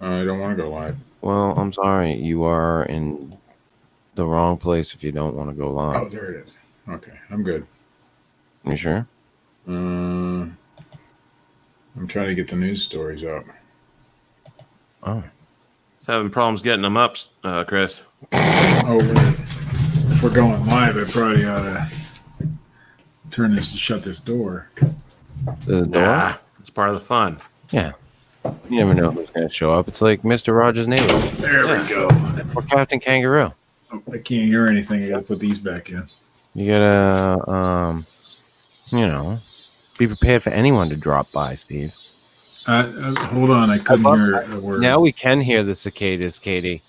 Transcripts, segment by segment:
I don't want to go live. Well, I'm sorry. You are in the wrong place if you don't want to go live. Oh, there it is. Okay, I'm good. You sure? I'm trying to get the news stories up. Oh. Having problems getting them up, Chris. Oh, right. If we're going live, I probably ought to shut this door. The door? It's part of the fun. Yeah. You never know who's going to show up. It's like Mr. Rogers' neighbor. There we go. Or Captain Kangaroo. Oh, I can't hear anything. I got to put these back in. You gotta, be prepared for anyone to drop by, Steve. Hold on, I couldn't hear a word. Now we can hear the cicadas, Katie.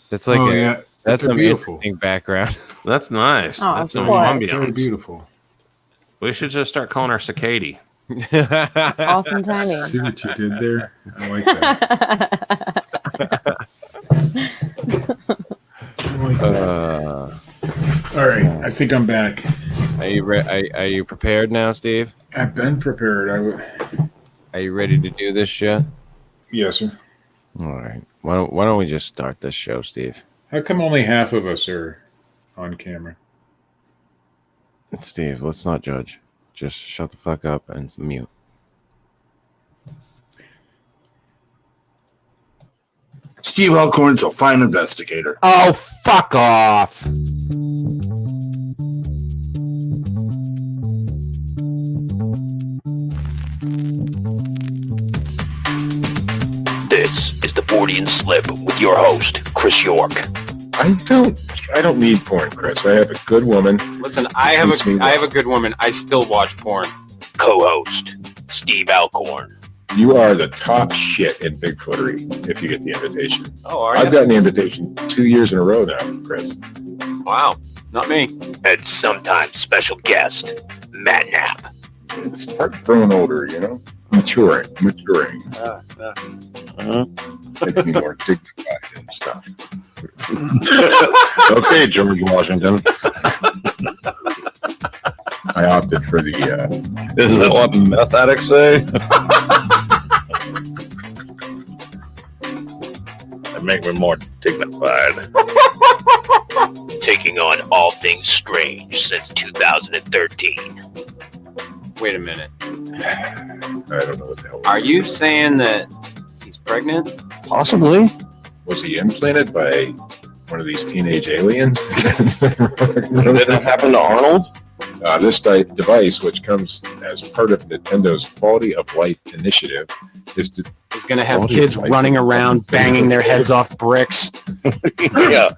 That's like that's some beautiful. interesting background. That's nice. Oh, That's some course. ambiance. Very beautiful. We should just start calling her cicady. Awesome timing. See what you did there? I like that. All right, I think I'm back. Are you prepared now, Steve? I've been prepared. Are you ready to do this shit? Yes, sir. All right. Why don't we just start this show, Steve? How come only half of us are on camera? Steve, let's not judge. Just shut the fuck up and mute. Steve Alcorn's a fine investigator. Oh, fuck off. This is the Fortean Slip with your host, Chris York. I don't need porn, Chris. I have a good woman. Listen, I have a good woman. I still watch porn. Co-host, Steve Alcorn. You are the top shit in Bigfootery if you get the invitation. Oh, are I've you? gotten the invitation 2 years in a row now, Chris. Wow, not me. And sometimes special guest, Matt Knapp. It's part of growing older, maturing. Makes me more dignified and stuff. Okay, George Washington. I opted for the. This is what meth addicts say. That make me more dignified. Taking on all things strange since 2013. Wait a minute. I don't know what the hell. Are you saying that he's pregnant? Possibly. Was he implanted by one of these teenage aliens? Did that happen to Arnold? This device, which comes as part of Nintendo's Quality of Life initiative, is going to have kids running around banging their heads off bricks. Yeah.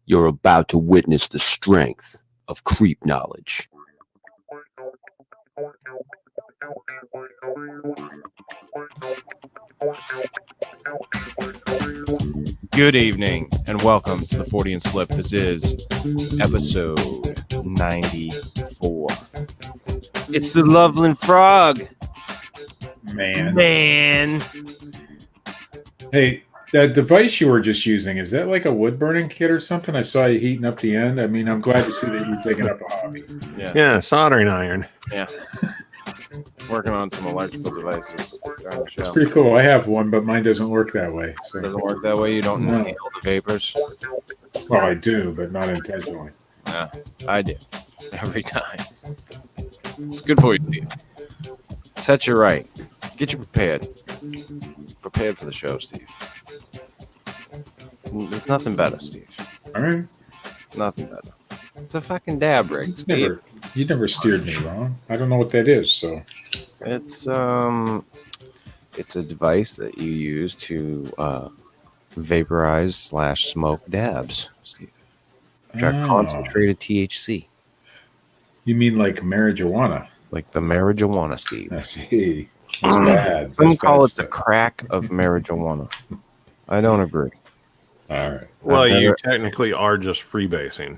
You're about to witness the strength of creep knowledge. Good evening and welcome to the Fortean Slip. This is episode 94. It's the Loveland Frog. Man. Hey, that device you were just using, is that like a wood burning kit or something? I saw you heating up the end. I mean, I'm glad to see that you're taking up a hobby. Yeah, soldering iron. Yeah. Working on some electrical devices. It's pretty cool. I have one, but mine doesn't work that way. So. It doesn't work that way? You don't inhale the vapors? Well, I do, but not intentionally. Yeah, I do. Every time. It's good for you, Steve. Set you right. Get you prepared. Prepared for the show, Steve. There's nothing better, Steve. All right. Nothing better. It's a fucking dab rig, Steve. You never steered me wrong. I don't know what that is, so. It's a device that you use to vaporize / smoke dabs, Steve. Which are concentrated THC. You mean like marijuana? Like the marijuana, Steve. I see. That's bad. Some call it the crack of marijuana. I don't agree. All right. Well, you technically are just freebasing.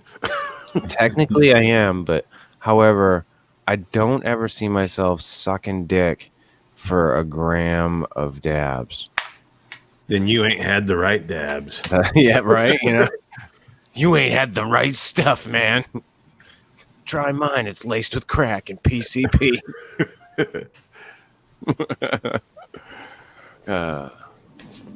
Technically, I am, but however, I don't ever see myself sucking dick for a gram of dabs. Then you ain't had the right dabs. Yeah, right? You ain't had the right stuff, man. Try mine. It's laced with crack and PCP.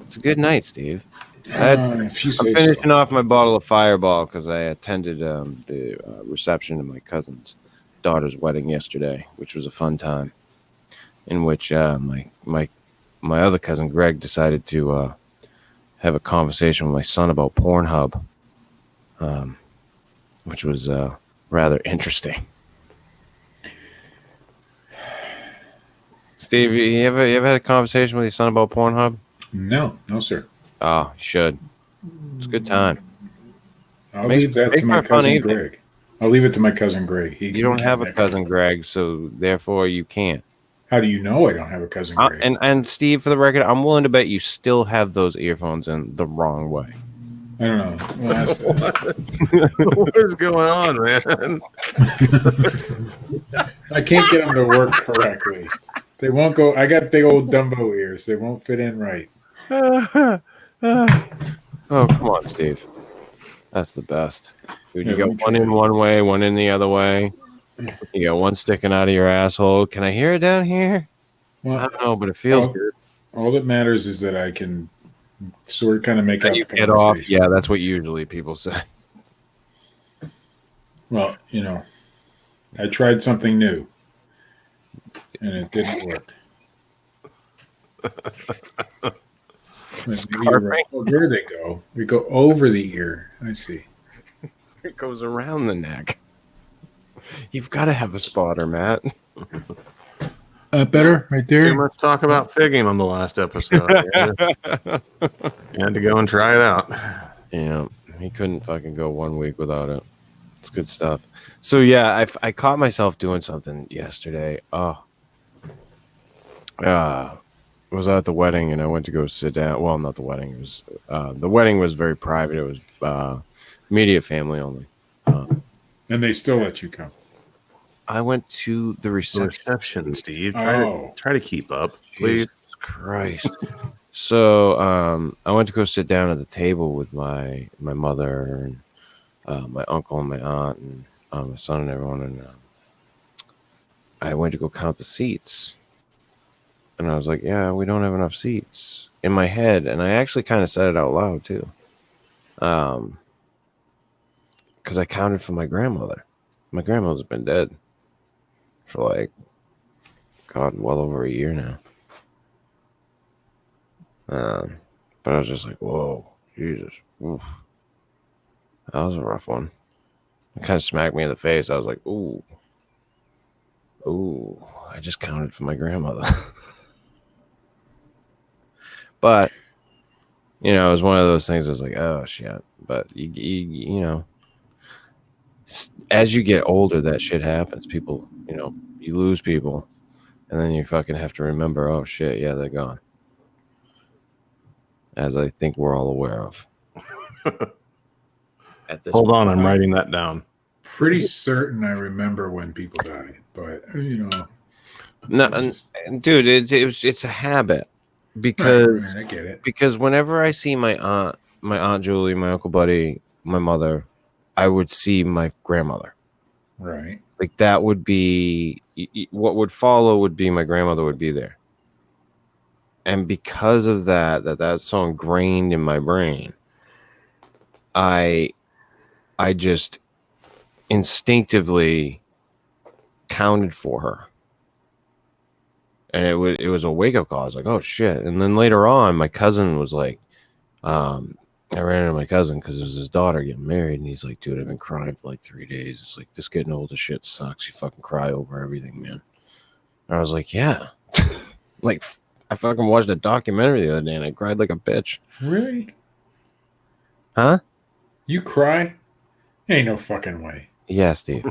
It's a good night, Steve. If you I'm say finishing so. off my bottle of Fireball because I attended the reception of my cousin's daughter's wedding yesterday, which was a fun time. In which my other cousin Greg decided to have a conversation with my son about Pornhub, which was rather interesting. Steve, you ever had a conversation with your son about Pornhub? No, sir. Oh, you should. It's a good time. I'll leave that to my cousin Greg. I'll leave it to my cousin Greg. You don't have a cousin Greg, so therefore you can't. How do you know I don't have a cousin Greg? And Steve, for the record, I'm willing to bet you still have those earphones in the wrong way. I don't know. What is going on, man? I can't get them to work correctly. They won't go. I got big old Dumbo ears. They won't fit in right. Oh, come on, Steve. That's the best. Dude, you got one in one way, one in the other way. You got one sticking out of your asshole. Can I hear it down here? Well, I don't know, but it feels good. All that matters is that I can sort of kind of make out you get off. Yeah, that's what usually people say. Well, I tried something new, and it didn't work. Right. Oh, there they go. We go over the ear. I see. It goes around the neck. You've got to have a spotter, Matt. Better right there. Too much talk about figging on the last episode. You had to go and try it out. Yeah, he couldn't fucking go 1 week without it. It's good stuff. So yeah, I caught myself doing something yesterday. I was at the wedding and I went to go sit down. Well, not the wedding. It was the wedding was very private. It was immediate family only. And they still let you come. I went to the reception, Steve. Try to keep up, please. Jesus Christ. So I went to go sit down at the table with my mother and my uncle and my aunt and my son and everyone. And I went to go count the seats. And I was like, yeah, we don't have enough seats in my head. And I actually kind of said it out loud too. Because I counted for my grandmother. My grandmother's been dead for well over a year now. But I was just like, whoa, Jesus. Oof. That was a rough one. It kind of smacked me in the face. I was like, ooh, I just counted for my grandmother. But, it was one of those things that was like, oh, shit. But, you know, as you get older, that shit happens. People, you lose people. And then you fucking have to remember, oh, shit, yeah, they're gone. As I think we're all aware of. Hold on, I'm writing that down. Pretty certain I remember when people died. But, No, dude, it's a habit. Because right, I get it. Because whenever I see my aunt Julie, my uncle Buddy, my mother, I would see my grandmother. Right. Like that would be what would follow would be my grandmother would be there. And because of that's so ingrained in my brain, I just instinctively counted for her. And it was a wake-up call. I was like, oh, shit. And then later on, my cousin was like, I ran into my cousin because it was his daughter getting married. And he's like, dude, I've been crying for 3 days. It's like, this getting old as shit sucks. You fucking cry over everything, man. And I was like, yeah. I fucking watched a documentary the other day and I cried like a bitch. Really? Huh? You cry? Ain't no fucking way. Yeah, Steve.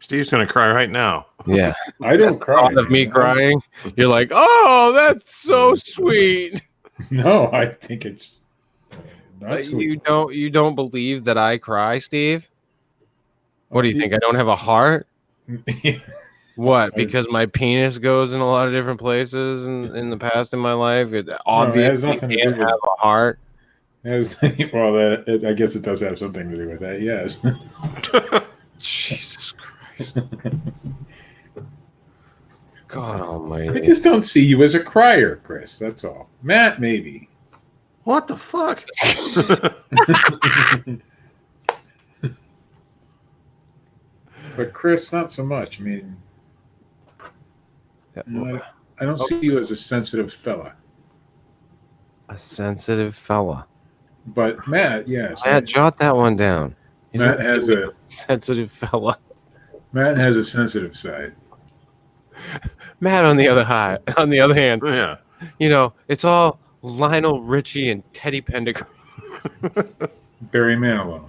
Steve's going to cry right now. Yeah. I don't cry. Of me crying, you're like, oh, that's so sweet. No, I think it's not sweet. You don't believe that I cry, Steve? What do you think? I don't have a heart? What? Because my penis goes in a lot of different places in the past in my life. It obviously can't have a heart. I guess it does have something to do with that. Yes. Jesus Christ. God almighty. I just don't see you as a crier, Chris. That's all. Matt, maybe. What the fuck? But Chris, not so much. I mean, I don't see you as a sensitive fella. A sensitive fella. But Matt, yes. Matt, jot that one down. Matt has a sensitive fella. Matt has a sensitive side. Matt, on the other hand, Yeah. you know, it's all Lionel Richie and Teddy Pendergrass. Barry Manilow.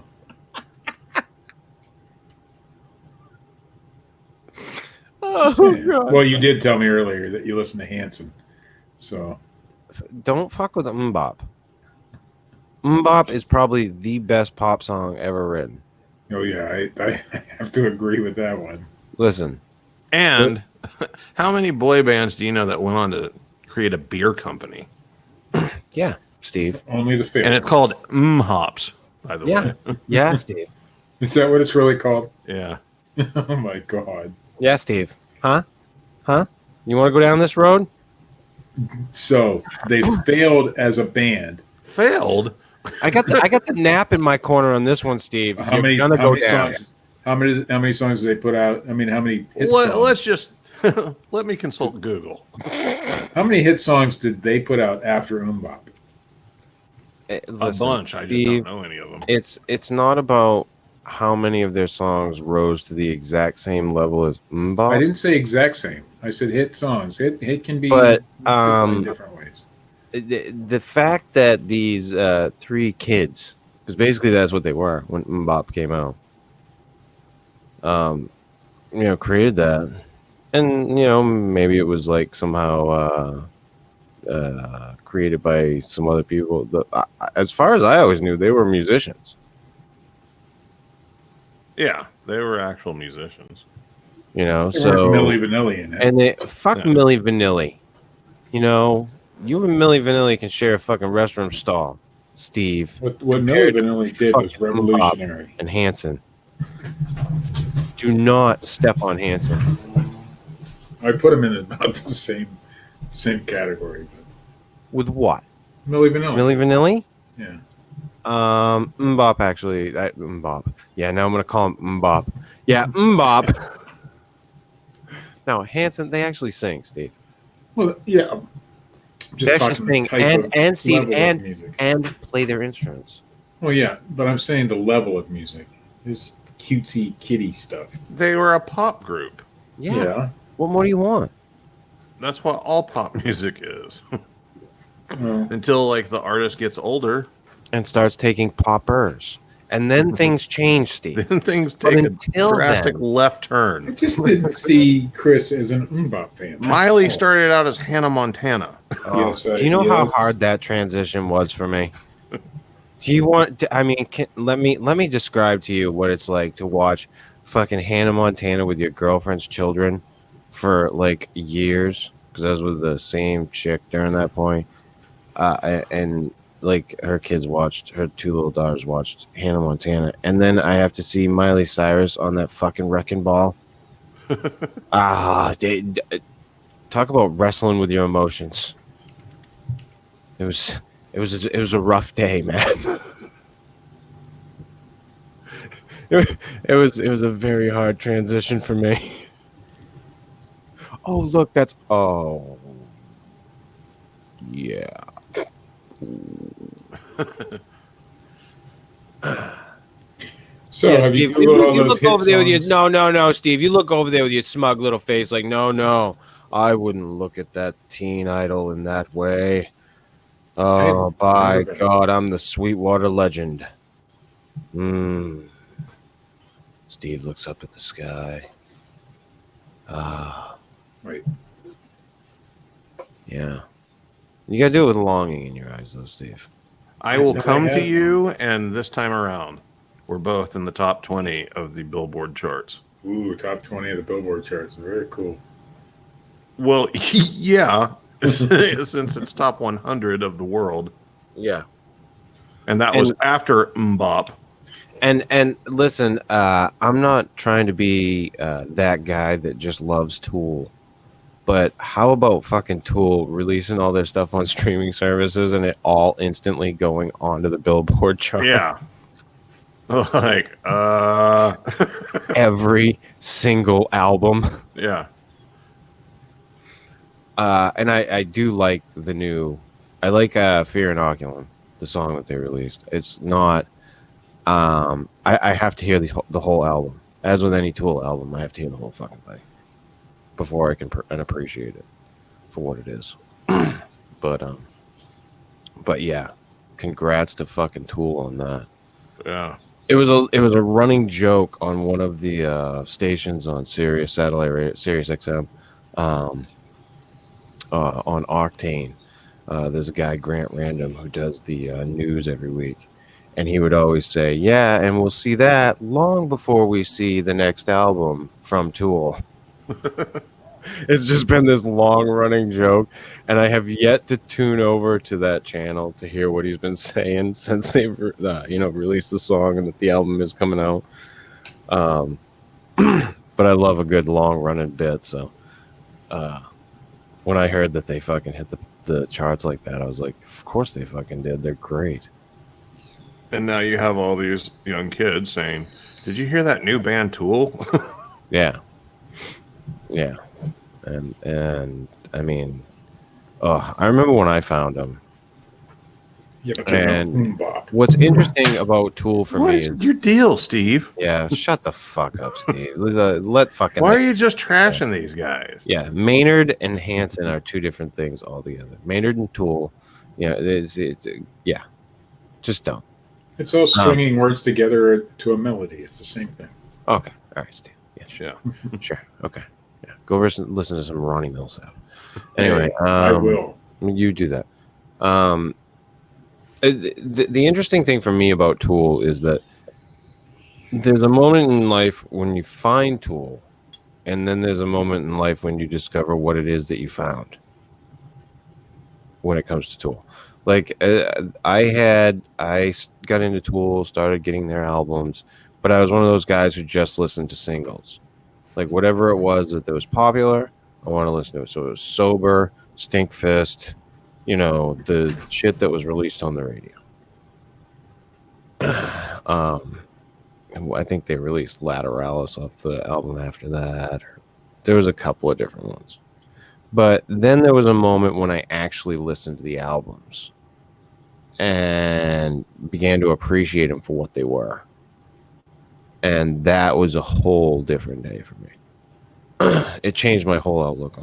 Oh, God. Well, you did tell me earlier that you listen to Hanson. So Don't fuck with Mbop. Mbop is probably the best pop song ever written. oh yeah, I have to agree with that one. Listen. And how many boy bands do you know that went on to create a beer company? Yeah, Steve. Only the favorite. And it's called Hops, by the way. Yeah, Steve. Is that what it's really called? Yeah. Oh my God. Yeah, Steve. Huh? You want to go down this road? So they failed as a band. Failed? I got the nap in my corner on this one, Steve. How many songs? How many songs did they put out? I mean, how many hit songs? Let's just let me consult Google. How many hit songs did they put out after Mbop? Listen, a bunch. I just Steve, don't know any of them. It's not about how many of their songs rose to the exact same level as Mbop. I didn't say exact same. I said hit songs. Hit can be But, in different ways. The fact that these three kids, because basically that's what they were when Mbop came out, created that, and maybe it was like somehow created by some other people. As far as I always knew, they were musicians. Yeah, they were actual musicians. They So weren't Milli Vanilli in it. and they fuck Milli Vanilli. You and Milli Vanilli can share a fucking restroom stall, Steve. What Milli Vanilli did was revolutionary. And Hanson. Do not step on Hanson. I put him in about the same category. But With what? Milli Vanilli. Milli Vanilli? Yeah. Mbop actually. Mbop. Yeah, now I'm gonna call him Mbop. Yeah, Mbop. No, Hanson. They actually sing, Steve. Well, yeah. They actually sing and Steve level of music. and play their instruments. Well, yeah, but I'm saying the level of music. This cutesy kitty stuff. They were a pop group. Yeah. What more do you want? That's what all pop music is. Well, Until like the artist gets older, And starts taking poppers. And then things change, Steve. then things But take a until drastic then- left I turn. just didn't see Chris as an Mbop fan. Miley started out as Hannah Montana. Yes, Do you know how yes. hard that transition was for me? Do you want to, let me describe to you what it's like to watch fucking Hannah Montana with your girlfriend's children for like years, because I was with the same chick during that point. And like her kids her two little daughters watched Hannah Montana, and then I have to see Miley Cyrus on that fucking wrecking ball. Talk about wrestling with your emotions. It was a rough day, man. It was a very hard transition for me. Oh, look, yeah. So Yeah, have you Steve, Googled all you those look hit over there with your songs? no, Steve. You look over there with your smug little face, like no, I wouldn't look at that teen idol in that way. Oh, by never been. God, I'm the Sweetwater legend. Steve looks up at the sky. Right. Yeah. You gotta do it with longing in your eyes, though, Steve. I will think I come to have. you, and this time around, we're both in the top 20 of the Billboard charts. Ooh, top 20 of the Billboard charts. Very cool. Well, yeah, since it's top 100 of the world, Yeah. and that was after Mbop. And listen, I'm not trying to be that guy that just loves Tool. But how about fucking Tool releasing all their stuff on streaming services and it all instantly going onto the Billboard chart? Yeah. Like, Every single album. yeah. And I do like the new. I like Fear Inoculum, the song that they released. It's not. I have to hear the whole album. As with any Tool album, I have to hear the whole fucking thing before I can appreciate it for what it is. But yeah, congrats to fucking Tool on that. Yeah. It was a running joke on one of the stations on Sirius satellite radio, Sirius XM, on Octane. There's a guy, Grant Random, who does the news every week. And he would always say, yeah, and we'll see that long before we see the next album from Tool. It's just been this long-running joke, and I have yet to tune over to that channel to hear what he's been saying since they've released the song and that the album is coming out. But I love a good long-running bit, so when I heard that they fucking hit the charts like that, I was like, of course they fucking did. They're great. And now you have all these young kids saying, did you hear that new band Tool? Yeah. And I mean, I remember when I found them. Yeah, And what's interesting about Tool for What me is is your deal, Steve? yeah, shut the fuck up, Steve. Let fucking Why are you just trashing these guys? yeah, Maynard and Hanson are two different things altogether. Maynard and Tool, yeah, it's yeah, just don't. It's all stringing words together to a melody. It's the same thing. Okay, all right, Steve. Yeah, sure, okay, yeah. Go listen to some Ronnie Millsap. Anyway, I will. You do that. The interesting thing for me about Tool is that there's a moment in life when you find Tool, and then there's a moment in life when you discover what it is that you found when it comes to Tool. Like I got into Tool, started getting their albums, but I was one of those guys who just listened to singles. Like whatever it was that was popular, I want to listen to it. So it was Sober, Stinkfist, the shit that was released on the radio. And I think they released Lateralis off the album after that. There was a couple of different ones. But then there was a moment when I actually listened to the albums and began to appreciate them for what they were. And that was a whole different day for me. It changed my whole outlook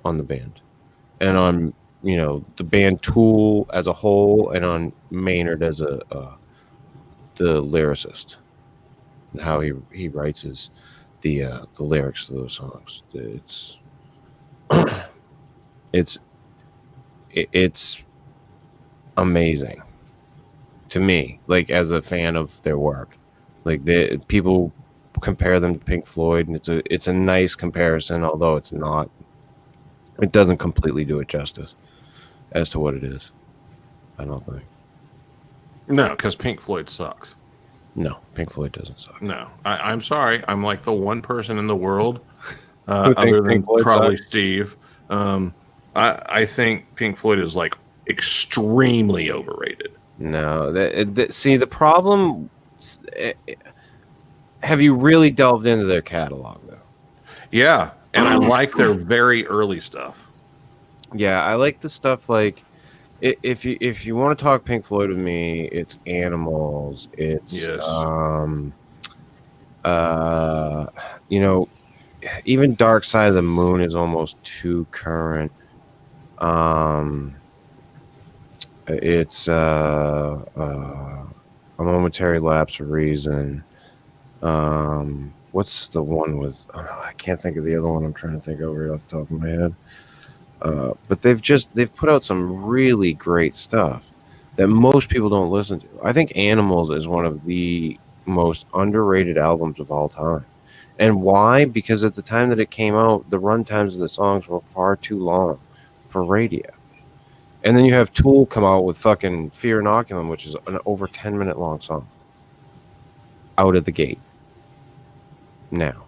on the band. And on, the band Tool as a whole, and on Maynard as the lyricist. And how he writes the lyrics to those songs. It's amazing to me, like as a fan of their work. Like people compare them to Pink Floyd, and it's a nice comparison, although it doesn't completely do it justice as to what it is. I don't think. No, because Pink Floyd sucks. No, Pink Floyd doesn't suck. No, I'm sorry. I'm like the one person in the world, Who other thinks than Pink Floyd probably sucks? Steve. I think Pink Floyd is like extremely overrated. No, see the problem. Have you really delved into their catalog though? Yeah, and I like their very early stuff. Yeah, I like the stuff like if you want to talk Pink Floyd with me, it's Animals. It's Yes. Even Dark Side of the Moon is almost too current. It's A Momentary Lapse of Reason. What's the one with? I can't think of the other one. I'm trying to think over it off the top of my head. But they've put out some really great stuff that most people don't listen to. I think Animals is one of the most underrated albums of all time. And why? Because at the time that it came out, the run times of the songs were far too long for radio. And then you have Tool come out with fucking Fear Inoculum, which is an over 10-minute long song. Out of the gate. Now.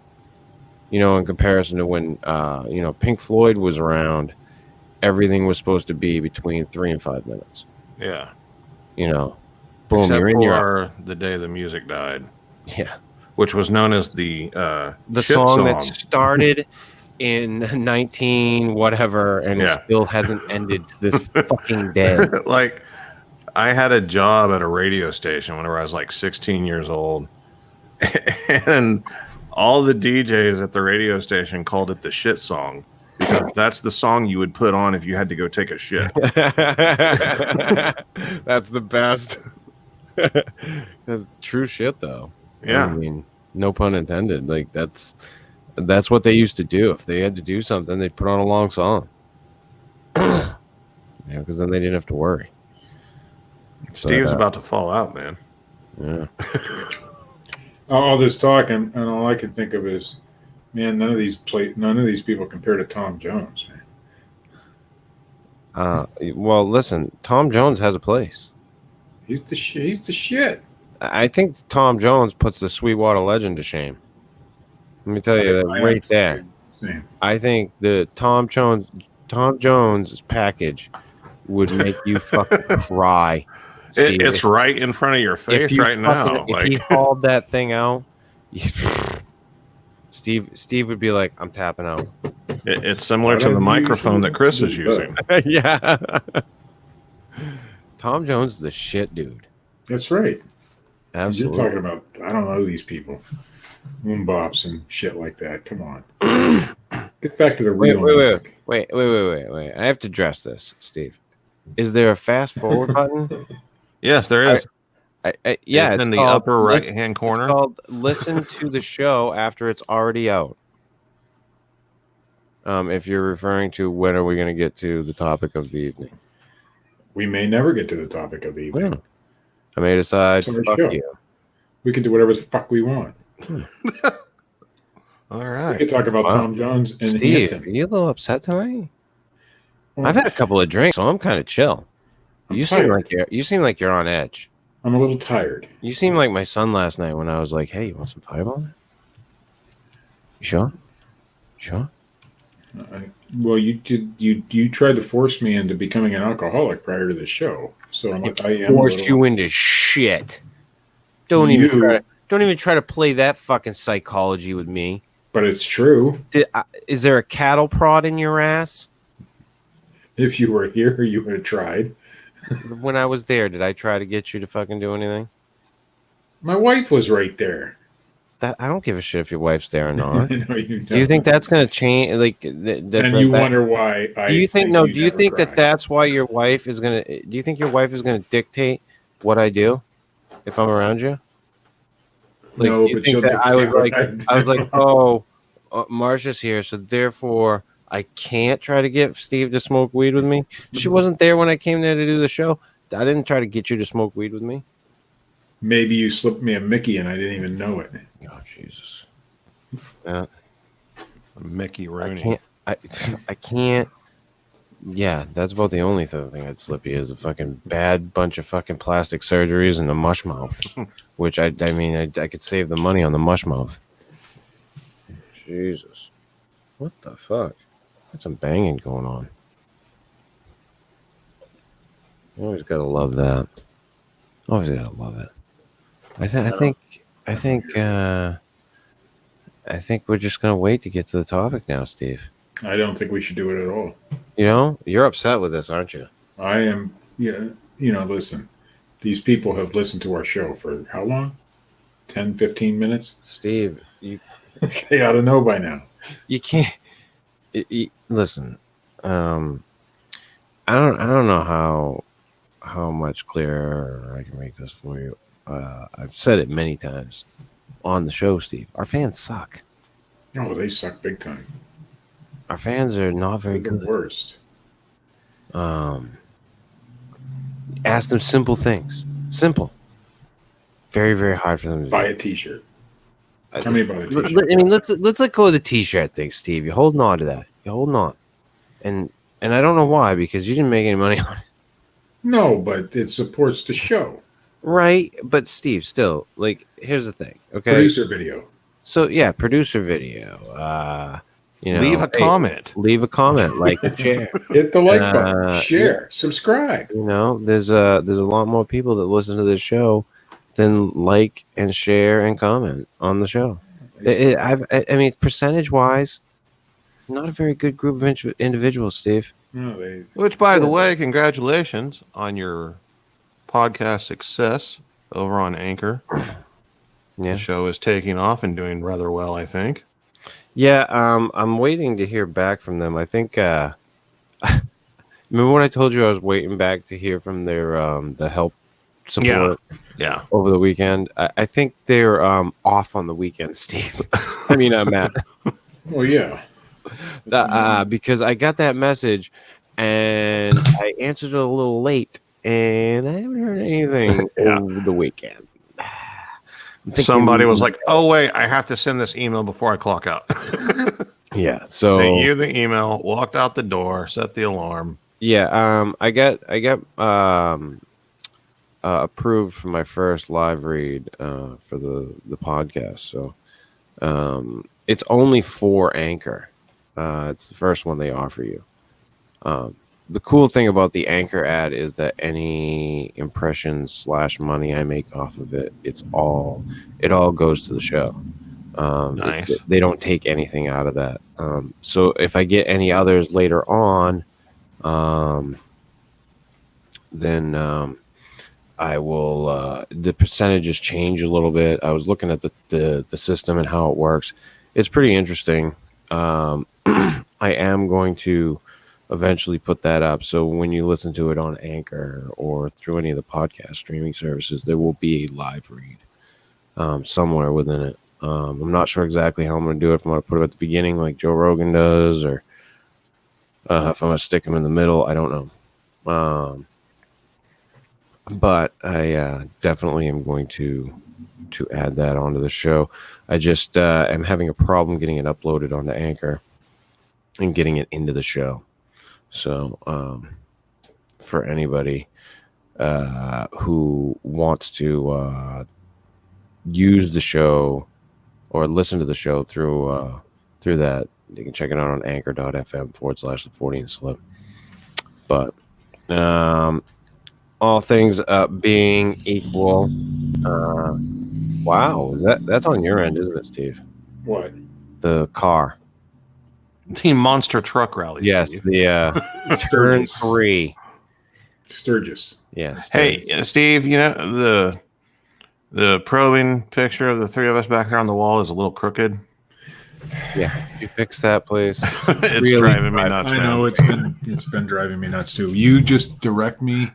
You know, in comparison to when Pink Floyd was around, everything was supposed to be between 3 and 5 minutes. Yeah. You know, boom, Except you're in for the day the music died, yeah. which was known as the shit song that started in 19 whatever and it Yeah. still hasn't ended to this fucking day. Like, I had a job at a radio station whenever I was like 16 years old, and all the DJs at the radio station called it the shit song because that's the song you would put on if you had to go take a shit. That's the best. That's true shit, though. Yeah. I mean, no pun intended. Like that's what they used to do. If they had to do something, they'd put on a long song. Yeah, because then they didn't have to worry. Steve's about to fall out, man. Yeah. All this talk, and all I can think of is, man, none of these people compare to Tom Jones. Man. Well, listen, Tom Jones has a place. He's the shit. I think Tom Jones puts the Sweetwater Legend to shame. Let me tell you that right there. Same. I think the Tom Jones package would make you fucking cry. Steve. It's right in front of your face right now. If he hauled that thing out, Steve would be like, "I'm tapping out." It's similar to the microphone that Chris is using. Yeah. Tom Jones is the shit, dude. That's right. Absolutely. You're talking about, I don't know these people. Moonbops and shit like that. Come on. Get back to the real music. Wait. I have to address this, Steve. Is there a fast forward button? Yes, there is. Yeah, it's in the upper right-hand corner. It's called listen to the show after it's already out. If you're referring to when are we going to get to the topic of the evening? We may never get to the topic of the evening. I may decide, fuck you. We can do whatever the fuck we want. All right. We could talk about Tom Jones and Steve, are you a little upset tonight? I've had a couple of drinks, so I'm kind of chill. You seem like you're on edge. I'm a little tired. You seem like my son last night when I was like, "Hey, you want some Fireball?" You sure? Sure. Well, you tried to force me into becoming an alcoholic prior to the show, so I forced you into shit. Don't even try to play that fucking psychology with me. But it's true. Is there a cattle prod in your ass? If you were here, you would have tried. When I was there, did I try to get you to fucking do anything? My wife was right there. I don't give a shit if your wife's there or not. No, you do you think that's going to change? Like, and you wonder why? Do you think? No. Do you think that that's why your wife is going to? Do you think your wife is going to dictate what I do if I'm around you? Like, no, you but think that I was like, oh, Marsha's here, so therefore I can't try to get Steve to smoke weed with me. She wasn't there when I came there to do the show. I didn't try to get you to smoke weed with me. Maybe you slipped me a Mickey and I didn't even know it. Oh, Jesus. Mickey Rooney. I can't. Yeah, that's about the only thing I'd slip you is a fucking bad bunch of fucking plastic surgeries and a mush mouth, which I could save the money on the mush mouth. Jesus. What the fuck? Got some banging going on. You always gotta love that. Always gotta love it. I think we're just gonna wait to get to the topic now, Steve. I don't think we should do it at all. You know, you're upset with this, aren't you? I am. Yeah. Listen, these people have listened to our show for how long? 10, 15 minutes? Steve, they ought to know by now. You can't. Listen, I don't know how much clearer I can make this for you. I've said it many times on the show, Steve. Our fans suck. Oh, they suck big time. Our fans are not very They're good. the worst. Ask them simple things. Simple. Very, very hard for them to Buy do. a T-shirt. Tell me about a T-shirt. I mean, let's let go of the T-shirt thing, Steve. You're holding on to that. You're holding on, and I don't know why, because you didn't make any money on it. No, but it supports the show. Right, but Steve, still, like, here's the thing. Okay, Producer video. So yeah, producer video. Leave a comment. Leave a comment, like and share. Hit the like button, Yeah. share, subscribe. There's a lot more people that listen to this show than like and share and comment on the show. I mean, percentage wise, not a very good group of individuals, Steve. No, Which, by the way, congratulations on your podcast success over on Anchor. Yeah. The show is taking off and doing rather well, I think. Yeah, I'm waiting to hear back from them. I think remember when I told you I was waiting back to hear from their the help support Yeah. over the weekend? I think they're off on the weekend, Steve. I mean, Matt. Well, yeah. Because I got that message and I answered it a little late, and I haven't heard anything over the weekend. Somebody was like, "Oh wait, I have to send this email before I clock out." Yeah, so sent you the email, walked out the door, set the alarm. Yeah, I got approved for my first live read for the podcast. So it's only for Anchor. It's the first one they offer you. The cool thing about the Anchor ad is that any impressions / money I make off of it, it all goes to the show. Nice. They don't take anything out of that. So if I get any others later on, then I will. The percentages change a little bit. I was looking at the system and how it works. It's pretty interesting. I am going to eventually put that up. So when you listen to it on Anchor or through any of the podcast streaming services, there will be a live read somewhere within it. I'm not sure exactly how I'm going to do it. If I'm going to put it at the beginning like Joe Rogan does, or if I'm going to stick them in the middle, I don't know. But I definitely am going to add that onto the show. I just am having a problem getting it uploaded onto Anchor and getting it into the show. So for anybody who wants to use the show or listen to the show through that, you can check it out on anchor.fm /the Fortean Slip. But all things being equal, wow, that's on your end, isn't it, Steve? What? The car. The monster truck rally. Yes, Steve. the turn 3. Sturgis. Yes. Hey, Steve, you know the probing picture of the three of us back there on the wall is a little crooked. Yeah, you fix that, please. It's really driving me nuts. I know it's been driving me nuts too. You just direct me,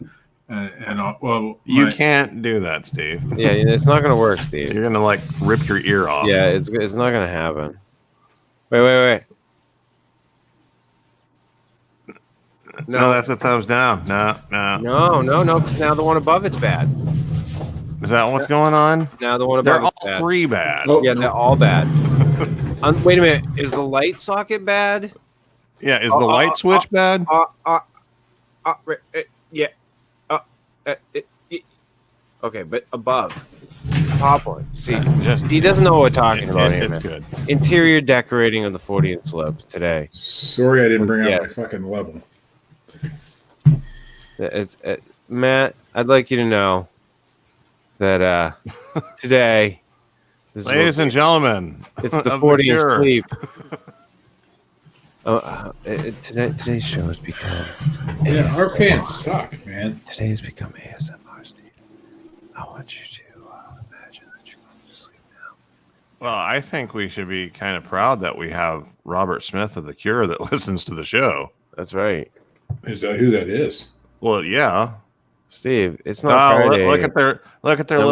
you can't do that, Steve. Yeah, it's not gonna work, Steve. You're gonna like rip your ear off. Yeah, it's not gonna happen. Wait. No, that's a thumbs down. No. No, because now the one above it's bad. Is that what's going on? Now the one above They're all bad. 3 bad. Yeah, they're all bad. Wait a minute, is the light socket bad? Yeah, is the light switch bad? Yeah. Okay, but above. Top one. See, he doesn't know what we're talking about here, man. Good. Interior decorating of the Fortean Slip today. Sorry, I didn't bring out my fucking level. Matt, I'd like you to know that today, ladies and gentlemen, it's the Fortean Sleep. Today's show has become. Yeah, our fans suck, man. Today has become ASMR, Steve. I want you to imagine that you're going to sleep now. Well, I think we should be kind of proud that we have Robert Smith of The Cure that listens to the show. That's right. Is that who that is? Well, yeah. Steve, it's not Friday. Look at their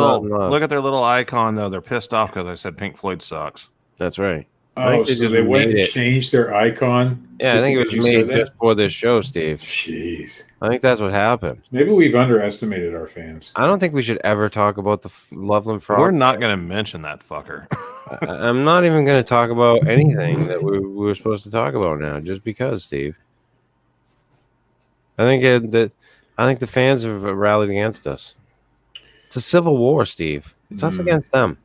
little icon though. They're pissed off because I said Pink Floyd sucks. That's right. Oh, so they went and changed their icon? Yeah, I think it was made just for this show, Steve. Jeez. I think that's what happened. Maybe we've underestimated our fans. I don't think we should ever talk about the Loveland Frogman. We're not going to mention that fucker. I'm not even going to talk about anything that we were supposed to talk about now, just because, Steve. I think the fans have rallied against us. It's a civil war, Steve. It's us against them.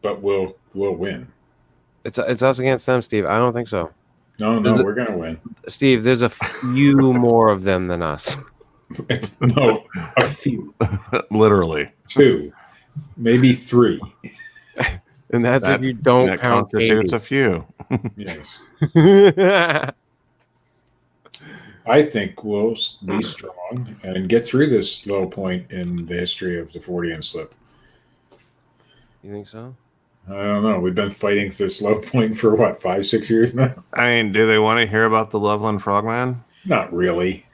but we'll win. It's us against them, Steve. I don't think so. No, we're gonna win. Steve, there's a few more of them than us. No, a few, Literally. 2, maybe 3. And that's if you don't that count constitutes a few. Yes, Katie. I think we'll be strong and get through this low point in the history of the Fortean slip. You think so? I don't know. We've been fighting this low point for what, 5-6 years now? I mean, do they want to hear about the Loveland Frogman? Not really.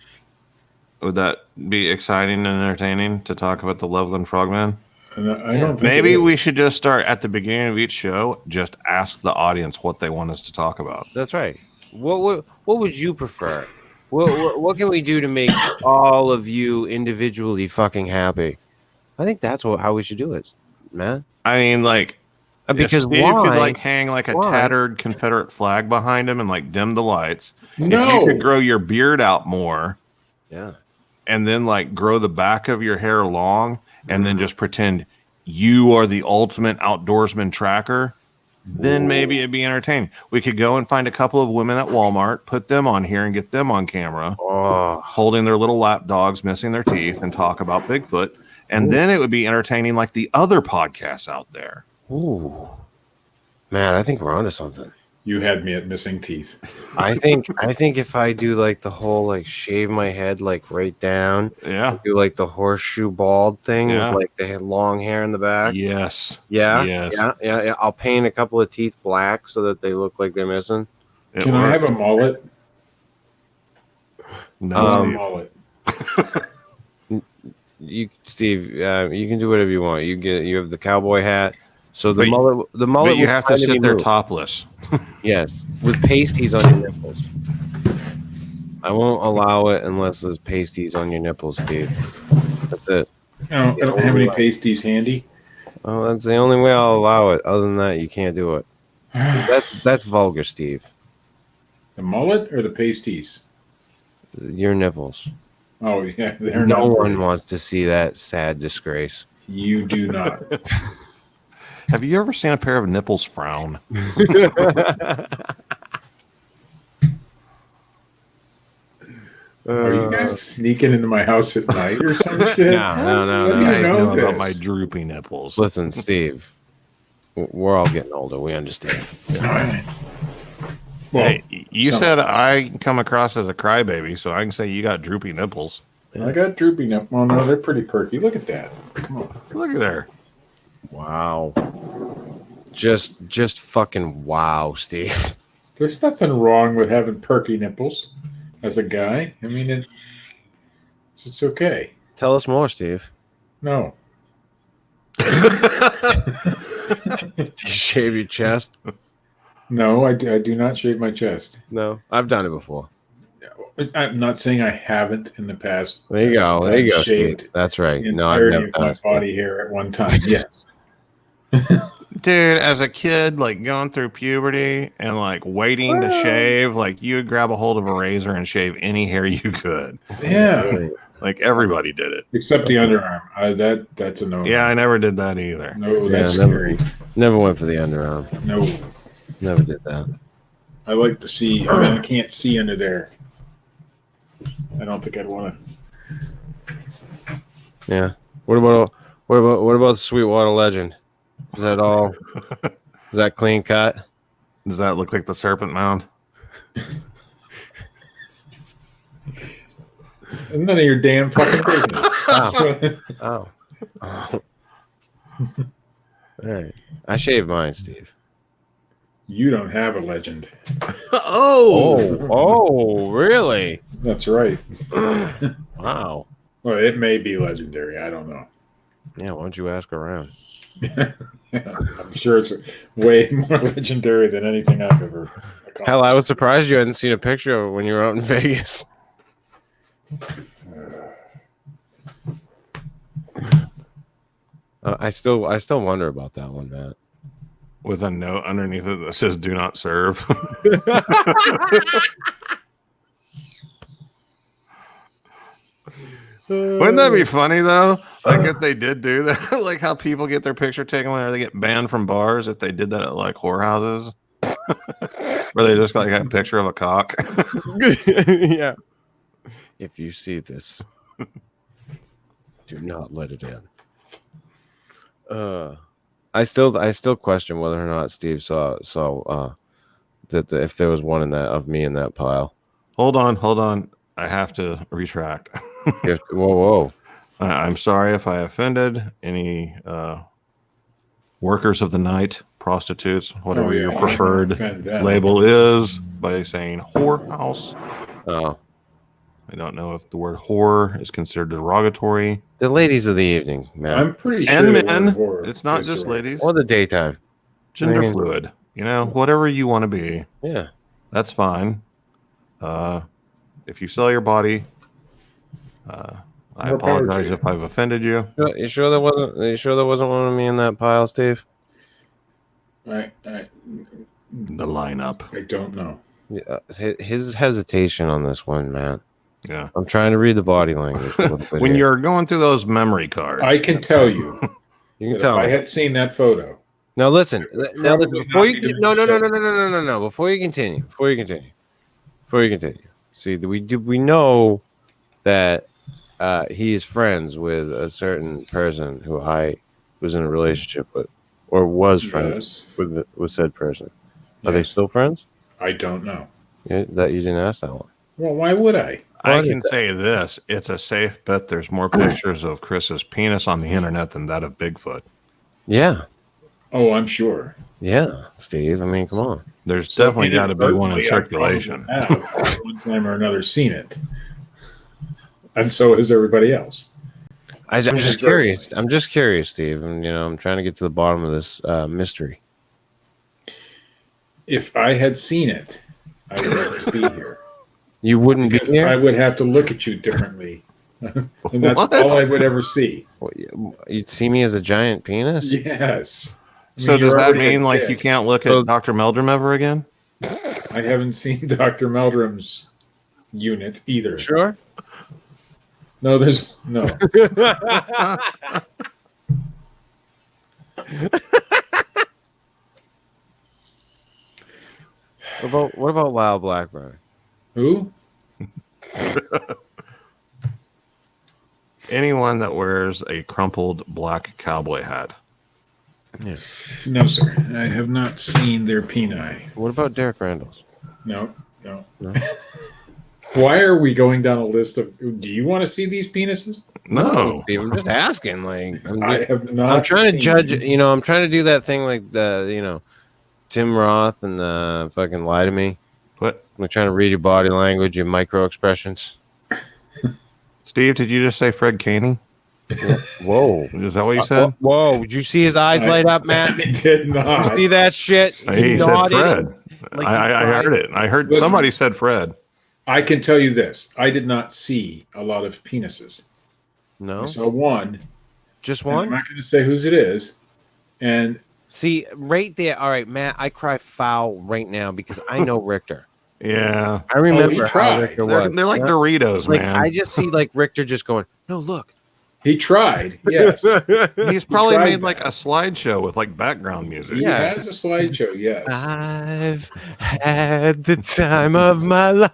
Would that be exciting and entertaining to talk about the Loveland Frogman? And I don't think Maybe it we is. should just start at the beginning of each show. Just ask the audience what they want us to talk about. That's right. What would you prefer? What can we do to make all of you individually fucking happy? I think that's how we should do it, man. I mean, like, Because if Steve why? could like hang like a Why? tattered Confederate flag behind him and like dim the lights. If No. you could grow your beard out more, Yeah. and then like grow the back of your hair long, and then just pretend you are the ultimate outdoorsman tracker, then maybe it'd be entertaining. We could go and find a couple of women at Walmart, put them on here, and get them on camera, holding their little lap dogs, missing their teeth, and talk about Bigfoot. And then it would be entertaining like the other podcasts out there. Ooh. Man, I think we're onto something. You had me at missing teeth. I think if I do like the whole like shave my head like right down, Yeah. do like the horseshoe bald thing Yeah. with like the long hair in the back. Yes. Yeah. Yes. Yeah. I'll paint a couple of teeth black so that they look like they're missing. It Can I have a worked. mullet? No, Mullet. Steve, you can do whatever you want. You have the cowboy hat. So the But- mullet but will you have to kinda be sit there moved. topless. Yes, with pasties on your nipples. I won't allow it unless there's pasties on your nipples, Steve. That's it. I don't have any pasties handy. Oh, that's the only way I'll allow it. Other than that, you can't do it. That's vulgar, Steve. The mullet or the pasties? Your nipples. Oh, yeah. They're No not one pretty. wants to see that sad disgrace. You do not. Have you ever seen a pair of nipples frown? Are you guys sneaking into my house at night or some shit? No. How do You you guys know know about this? my droopy nipples. Listen, Steve. We're all getting older. We understand. Well, Hey, you some said of us. I come across as a crybaby, so I can say you got droopy nipples. I got droopy nipples. Well, no, they're pretty perky. Look at that. Come on. Look at there. Wow. Just fucking wow, Steve. There's nothing wrong with having perky nipples as a guy. I mean, it's okay. Tell us more, Steve. No. Do you shave your chest? No, I do not shave my chest. No. I've done it before. I'm not saying I haven't in the past. There you go. There you go, I've shaved Steve. That's right. the No, I've entirety never of done my it. Steve. body hair at one time. Yes. Dude, as a kid, like going through puberty and like waiting to shave, like you would grab a hold of a razor and shave any hair you could. Yeah. Like everybody did it. Except the underarm. That's a no. Yeah, I never did that either. No, that's Yeah, scary. Never went for the underarm. No. Never did that. I like to see. I mean, I can't see under there. I don't think I'd want to. Yeah. What about the Sweetwater Legend? Is that all? Is that clean cut? Does that look like the Serpent Mound? None of your damn fucking business. Oh. All right. I shaved mine, Steve. You don't have a legend. Oh, really? That's right. Wow. Well, it may be legendary. I don't know. Yeah, why don't you ask around? I'm sure it's way more legendary than anything I've ever accomplished. Hell, I was surprised you hadn't seen a picture of it when you were out in Vegas. I still wonder about that one, Matt. With a note underneath it that says "Do not serve." Wouldn't that be funny though? Like if they did do that, like how people get their picture taken when they get banned from bars if they did that at like whorehouses, where they just got like a picture of a cock. Yeah. If you see this, do not let it in. I still question whether or not Steve saw that if there was one in that of me in that pile. Hold on. I have to retract. Whoa. I'm sorry if I offended any workers of the night, prostitutes, whatever your preferred label is, by saying whorehouse. Oh. I don't know if the word whore is considered derogatory. The ladies of the evening, man. I'm pretty sure. And the men. word whore It's not is just derogatory. ladies. Or the daytime. Gender fluid. Whatever you want to be. Yeah. That's fine. If you sell your body, I apologize if I've offended you. You sure there wasn't one of me in that pile, Steve? The lineup. I don't know. Yeah, his hesitation on this one, man. Yeah. I'm trying to read the body language. When you're going through those memory cards, I can tell you. You can tell if me. I had seen that photo. Now listen. Before you no. Before you continue. See, we know that he is friends with a certain person who I was in a relationship with, or was friends with said person. Are they still friends? I don't know. Yeah, that you didn't ask that one. Well, why would I? I can say this: it's a safe bet. There's more pictures of Chris's penis on the internet than that of Bigfoot. Yeah. Oh, I'm sure. Yeah, Steve. I mean, come on. There's definitely got to be one in circulation. I have one time or another seen it, and so has everybody else. I'm just curious. I'm just curious, Steve. And I'm trying to get to the bottom of this mystery. If I had seen it, I would not be here. You wouldn't be here? I would have to look at you differently. And that's all I would ever see. You'd see me as a giant penis? Yes. So does that mean like you can't look at Dr. Meldrum ever again? I haven't seen Dr. Meldrum's unit either. Sure. No, there's no. What about Lyle Blackburn? Who? Anyone that wears a crumpled black cowboy hat. Yeah. No, sir. I have not seen their peni. What about Derek Randall's? No. Why are we going down a list of? Do you want to see these penises? No, Steve, I'm just asking. Like, I have not. I'm trying to seen judge. I'm trying to do that thing like Tim Roth and fucking Lie to Me. What? I'm trying to read your body language, your micro expressions. Steve, did you just say Fred Caney? Whoa. Is that what you said? Whoa. Did you see his eyes light up, Matt? I did not. Did you see that shit? He said Fred. I heard it. I heard somebody said Fred. I can tell you this. I did not see a lot of penises. No. I saw one. Just one? I'm not going to say whose it is. And see, right there. All right, Matt, I cry foul right now because I know Richter. Yeah. I remember he how tried. Richter was. They're like Doritos, like, man. I just see like Richter just going, no, look. He tried, yes. He's probably tried made like that. a slideshow with like background music. He has a slideshow, yes. I've had the time of my life.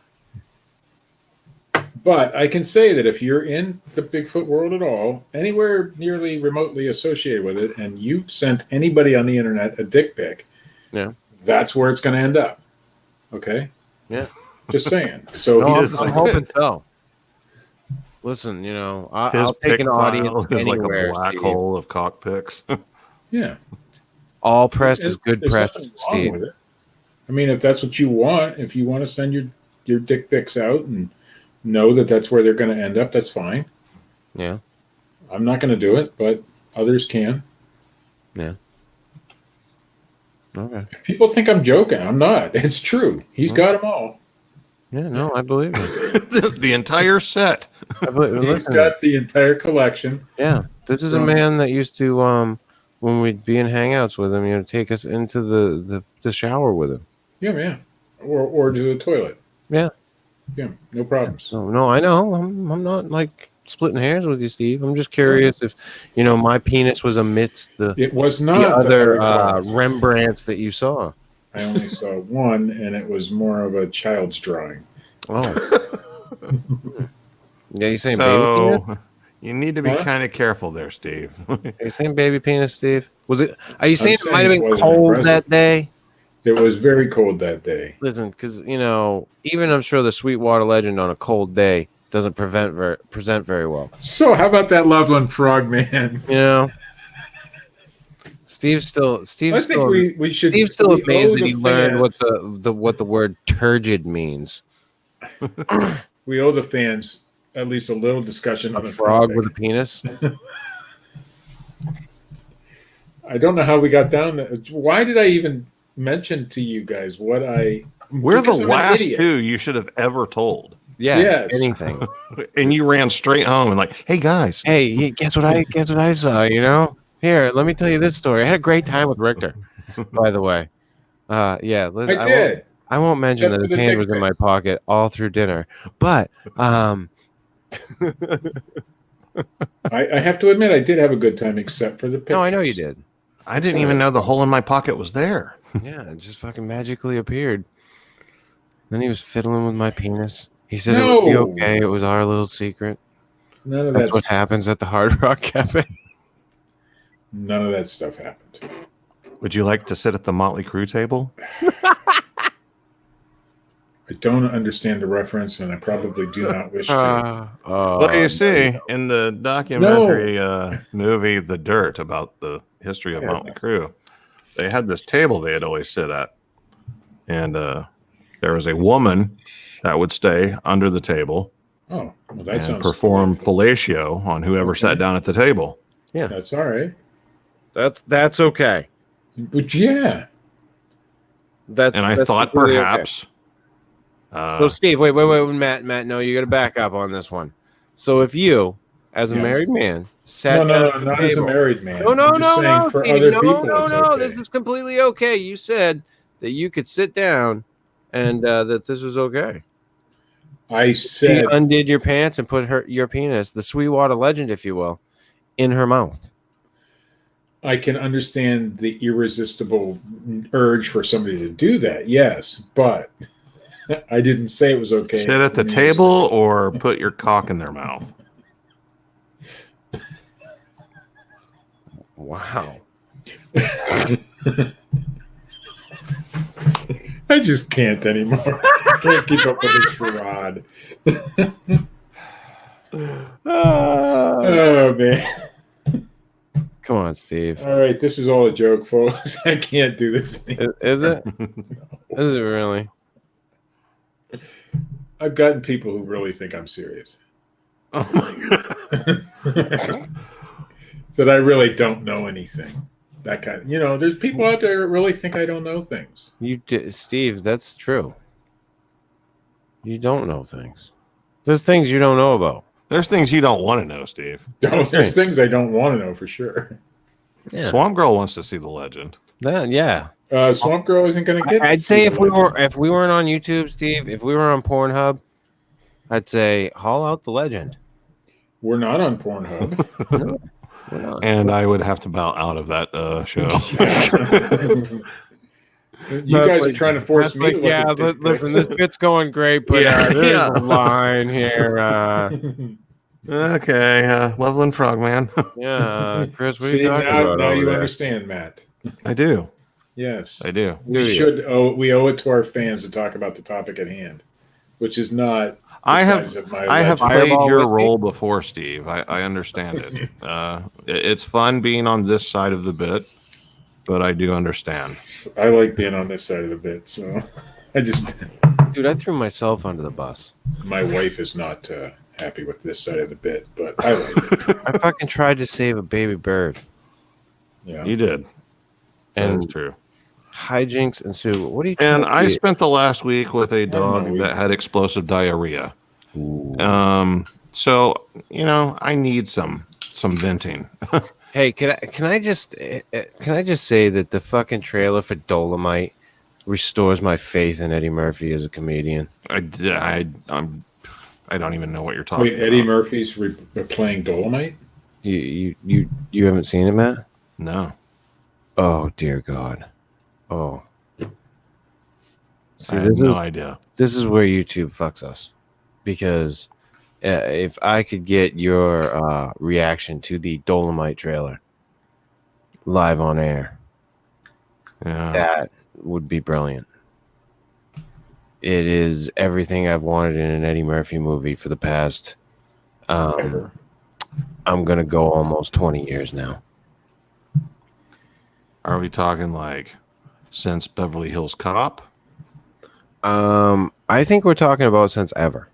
But I can say that if you're in the Bigfoot world at all, anywhere nearly remotely associated with it, and you've sent anybody on the internet a dick pic, that's where it's going to end up. Okay? Yeah. Just saying. So I'm hoping so. Listen, I'll take an audience is anywhere. Like a black hole of cock pics. Yeah. All press is good There's press, nothing wrong Steve. with it. I mean, if that's what you want, if you want to send your dick pics out and know that that's where they're going to end up, that's fine. Yeah. I'm not going to do it, but others can. Yeah. Okay. People think I'm joking. I'm not. It's true. He's got them all. Yeah, no, I believe it. The entire set. He's got the entire collection. Yeah. This is a man that used to, when we'd be in hangouts with him, take us into the shower with him. Yeah. Or to the toilet. Yeah. Yeah, no problems. No, I know. I'm not like splitting hairs with you, Steve. I'm just curious if my penis was amidst It was not the other that I recall. Rembrandts that you saw. I only saw one, and it was more of a child's drawing. Oh. Yeah, you saying baby So penis? you need to be kind of careful there, Steve. Are you saying baby penis, Steve? Was it? Are you saying it saying might have it been wasn't cold impressive. that day? It was very cold that day. Listen, because even I'm sure the Sweetwater Legend on a cold day doesn't present very well. So how about that Loveland Frogman? Steve's still. I think we should. Steve's still we amazed owe that the he learned what fans- what the word turgid means. We owe the fans at least a little discussion A on the frog topic. with a penis. I don't know how we got down there. Why did I even mention to you guys what I? We're the because I'm an last idiot. two you should have ever told. Yeah, Yes. anything. And you ran straight home and like, hey guys. Hey, guess what I saw? Here, let me tell you this story. I had a great time with Richter. By the way, yeah, I did. I won't mention Except that for his the hand dick was in my pics. pocket all through dinner, but I have to admit I did have a good time, except for the pictures. no, I know you did. I didn't even know the hole in my pocket was there. Yeah, it just fucking magically appeared. Then he was fiddling with my penis. He said it No. would be okay. It was our little secret. None of That's that. what happens at the Hard Rock Cafe. None of that stuff happened. Would you like to sit at the Motley Crue table? I don't understand the reference, and I probably do not wish to. Well, you see, in the documentary movie The Dirt about the history of Motley Crue, they had this table they had always sit at. And there was a woman that would stay under the table Oh, well, that and sounds perform fellatio on whoever sat down at the table. Yeah, That's all right. that's okay. But yeah, That's And I that's thought completely okay. perhaps... So Steve, wait, Matt, no, you got to back up on this one. So if you, as a Yes. married man, sat no, down no, at the not as a table- married man. No, I'm just saying for Steve, other no, people. no, it's no. okay. This is completely okay. You said that you could sit down and that this was okay. I She said undid your pants and put your penis, the Sweetwater Legend, if you will, in her mouth. I can understand the irresistible urge for somebody to do that. Yes, but I didn't say it was okay. sit at the table or put your cock in their mouth. Wow. I just can't anymore. I can't keep up with this charade. Oh man! Come on, Steve. All right, this is all a joke, folks. I can't do this anymore. Is it? Is it really? I've gotten people who really think I'm serious. Oh my God. That I really don't know anything. That kind of, there's people out there that really think I don't know things. Steve, that's true. You don't know things. There's things you don't know about. There's things you don't want to know, Steve. There's things I don't want to know for sure. Yeah. Swamp Girl wants to see the legend. Yeah. Swamp Girl isn't going to get. I'd say if we weren't on YouTube, Steve, if we were on Pornhub, I'd say haul out the legend. We're not on Pornhub. No, we're not. And I would have to bow out of that show. You guys are trying to force me to look at dick listen, pics. this bit's going great, but there's a line here. Okay, Loveland Frogman. Yeah, Chris, what are See, you talking about? now over you there? understand, Matt. I do. Yes. I do. We owe it to our fans to talk about the topic at hand, which is not. I have legend. played Fireball your whiskey? role before, Steve. I understand it. It's fun being on this side of the bit, but I do understand. I like being on this side of the bit, so Dude, I threw myself under the bus. My wife is not happy with this side of the bit, but I like it. I fucking tried to save a baby bird. Yeah, You did. And That's true. hijinks ensue. What are you? And trying I to do? spent the last week with a dog know. that had explosive diarrhea. Ooh. So I need some venting. Hey, can I just say that the fucking trailer for Dolomite restores my faith in Eddie Murphy as a comedian? I I don't even know what you're talking Wait, about. Eddie Murphy's playing Dolomite? You haven't seen it, Matt? No. Oh dear God. Oh. See, I had no idea. This is where YouTube fucks us, because if I could get your reaction to the Dolomite trailer live on air, that would be brilliant. It is everything I've wanted in an Eddie Murphy movie for the past, I'm going to go almost 20 years now. Are we talking like since Beverly Hills Cop? I think we're talking about since ever.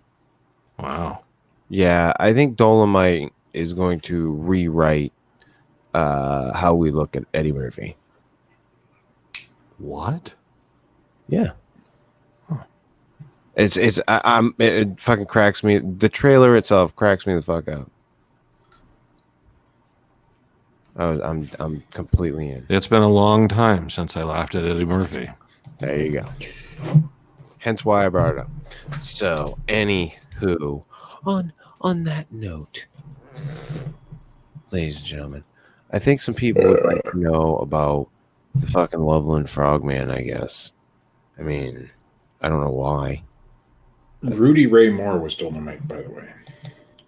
Wow. Yeah, I think Dolomite is going to rewrite how we look at Eddie Murphy. What? Yeah. It fucking cracks me. The trailer itself cracks me the fuck up. I'm completely in. It's been a long time since I laughed at Eddie Murphy. There you go. Hence why I brought it up. So, anywho, on that note, ladies and gentlemen, I think some people would like to know about the fucking Loveland Frogman, I guess. I mean, I don't know why. Rudy Ray Moore was Dolomite, by the way.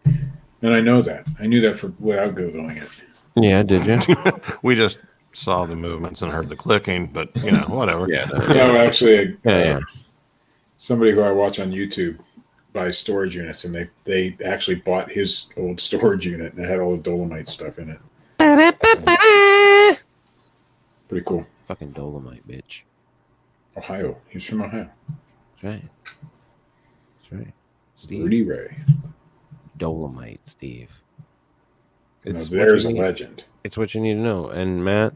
And I know that. I knew that without Googling it. Yeah, did you? We just saw the movements and heard the clicking, but, you know, whatever. No, actually, yeah. Somebody who I watch on YouTube buys storage units, and they actually bought his old storage unit, and it had all the Dolomite stuff in it. Pretty cool. Fucking Dolomite, bitch. Ohio. He's from Ohio. That's right. That's right. Steve. Rudy Ray. Dolomite, Steve. There's a legend. It's what you need to know. And Matt,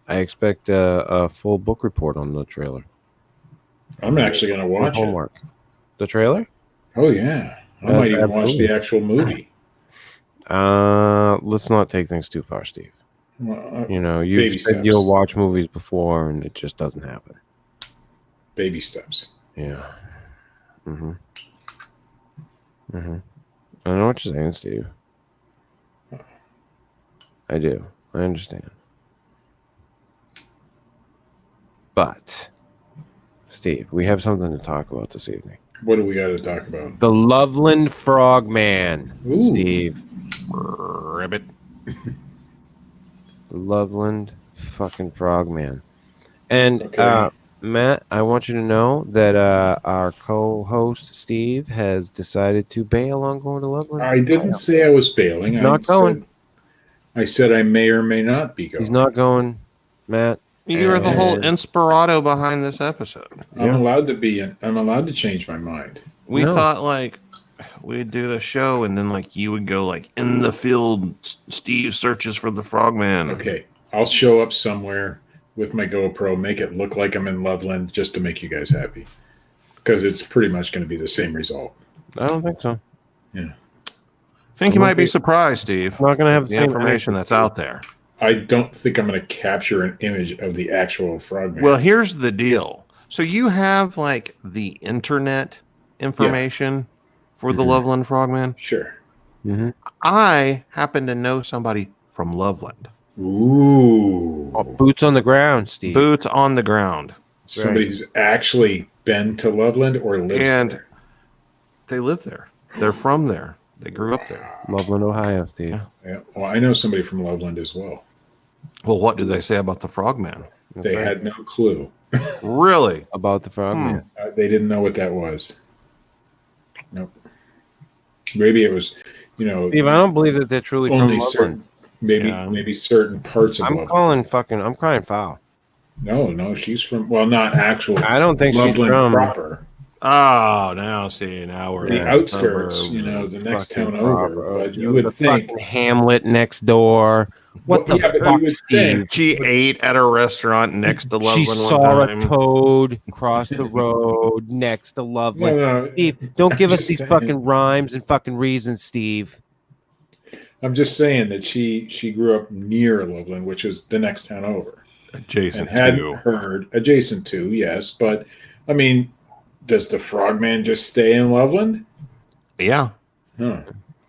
I expect a full book report on the trailer. I'm actually going to watch homework. The trailer? Oh, yeah. I might even watch the actual movie. Let's not take things too far, Steve. Well, you've said you'll watch movies before, and it just doesn't happen. Baby steps. Yeah. I know what you're saying, Steve. I do. I understand. But, Steve, we have something to talk about this evening. What do we got to talk about? The Loveland Frogman, Steve. Ribbit. The Loveland fucking Frogman. And, Matt, I want you to know that our co-host, Steve, has decided to bail on going to Loveland. I didn't say I was bailing. Not going. I said I may or may not be going. He's not going, Matt. You're the whole inspirato behind this episode. I'm allowed to change my mind. We thought like we'd do the show, and then like you would go like in the field. Steve searches for the Frogman. Okay, I'll show up somewhere with my GoPro, make it look like I'm in Loveland, just to make you guys happy, because it's pretty much going to be the same result. I don't think so. Yeah. I think you might be surprised, Steve. I'm not going to have the same information that's out there. I don't think I'm going to capture an image of the actual Frogman. Well, here's the deal. So you have like the internet information for the Loveland Frogman? Sure. I happen to know somebody from Loveland. Ooh. Oh, boots on the ground, Steve. Boots on the ground. Somebody who's actually been to Loveland or lives there. They live there. They're from there. They grew up there. Loveland, Ohio, Steve. Yeah. Well, I know somebody from Loveland as well. Well, what do they say about the Frogman? They had no clue. Really? About the Frogman. They didn't know what that was. Nope. Maybe it was, Steve, I don't believe that they're truly from Loveland. Maybe certain parts of Loveland. I'm crying foul. No, she's from, not actual. I don't think Loveland she's from proper. Oh, now we're the outskirts, the next town over. But you would think Hamlet next door. What the fuck, Steve? She ate at a restaurant next to Loveland. She saw a toad cross the road next to Loveland. No. Steve, don't give us these fucking rhymes and fucking reasons, Steve. I'm just saying that she grew up near Loveland, which is the next town over. Adjacent to, yes. But, I mean, does the Frogman just stay in Loveland? Yeah. Huh.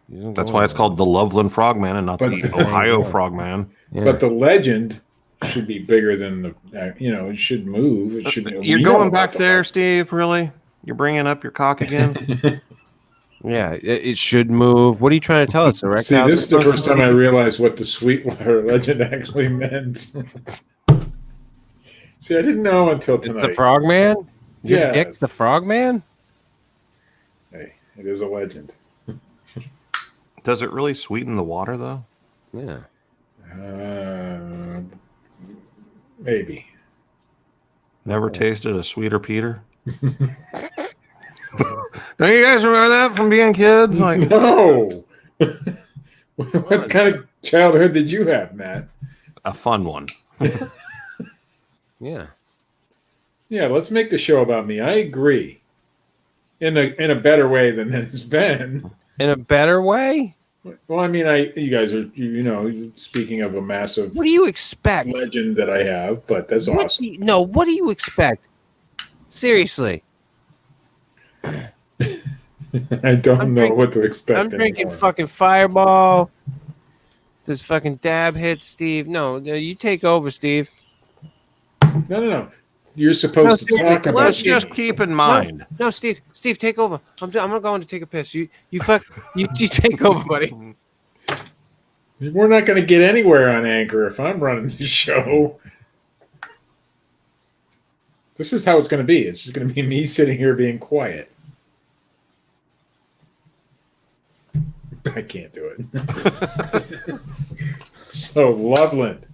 That's why it's called the Loveland Frogman and not the Ohio Frogman. Yeah. But the legend should be bigger than the. It should move. It should. You're going back there, Steve. Really? You're bringing up your cock again? Yeah, it should move. What are you trying to tell us? See, this is the first time I realized what the Sweetwater legend actually meant. See, I didn't know until tonight. It's the Frogman? Your dick's the Frogman? Hey, it is a legend. Does it really sweeten the water, though? Yeah. Maybe. Never tasted a sweeter Peter? Don't you guys remember that from being kids? Like, no. What kind of childhood did you have, Matt? A fun one. Yeah. Yeah, let's make the show about me. I agree. In a better way than it's been. In a better way? Well, I mean, you guys are, speaking of a massive. What do you expect? Legend that I have, but that's awesome. What do you expect? Seriously. I don't know what to expect. I'm drinking fucking Fireball. This fucking dab hit, Steve. No, you take over, Steve. No. You're supposed to talk about. Let's just keep in mind. No, Steve, take over. I'm gonna go in to take a piss. You take over, buddy. We're not going to get anywhere on Anchor if I'm running the show. This is how it's going to be. It's just going to be me sitting here being quiet. I can't do it. So, Loveland.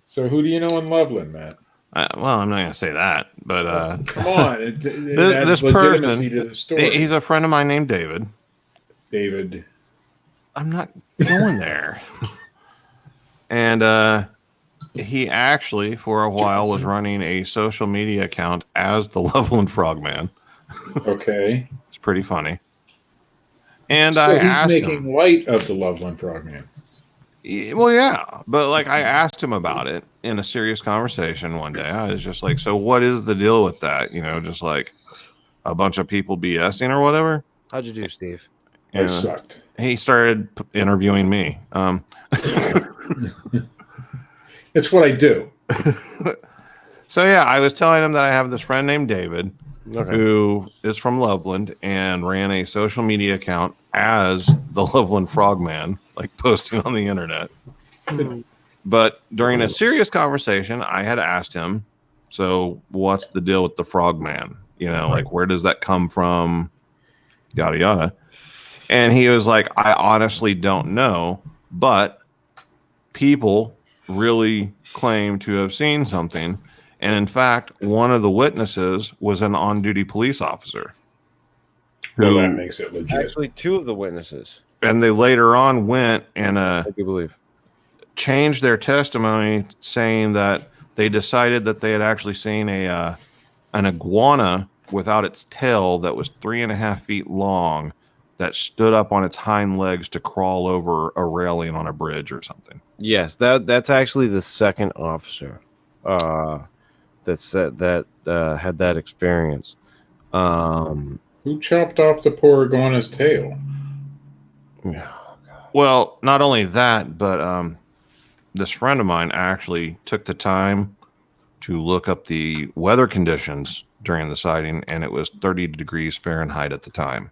So, who do you know in Loveland, Matt? Well, I'm not going to say that, but come on. This person, to the story. He's a friend of mine named David. David. I'm not going there. And he actually, for a while, was running a social media account as the Loveland Frogman. Okay. It's pretty funny. And so I he's asked making him, light of the Loveland Frogman. Well, yeah, but like I asked him about it in a serious conversation one day. I was just like, so what is the deal with that? Just like a bunch of people BSing or whatever. How'd you do, Steve? I sucked. He started interviewing me. It's what I do. So yeah, I was telling him that I have this friend named David who is from Loveland and ran a social media account as the Loveland Frogman, like posting on the internet. But during a serious conversation, I had asked him, so what's the deal with the Frogman? Like where does that come from? Yada, yada. And he was like, I honestly don't know, but people really claim to have seen something. And in fact, one of the witnesses was an on-duty police officer. Well, that makes it legit. Actually, two of the witnesses. And they later on went and I do believe changed their testimony, saying that they decided that they had actually seen an iguana without its tail that was 3.5 feet long that stood up on its hind legs to crawl over a railing on a bridge or something. Yes, that's actually the second officer that said that had that experience. Who chopped off the poor iguana's tail? Well, not only that, but this friend of mine actually took the time to look up the weather conditions during the sighting, and it was 30 degrees Fahrenheit at the time,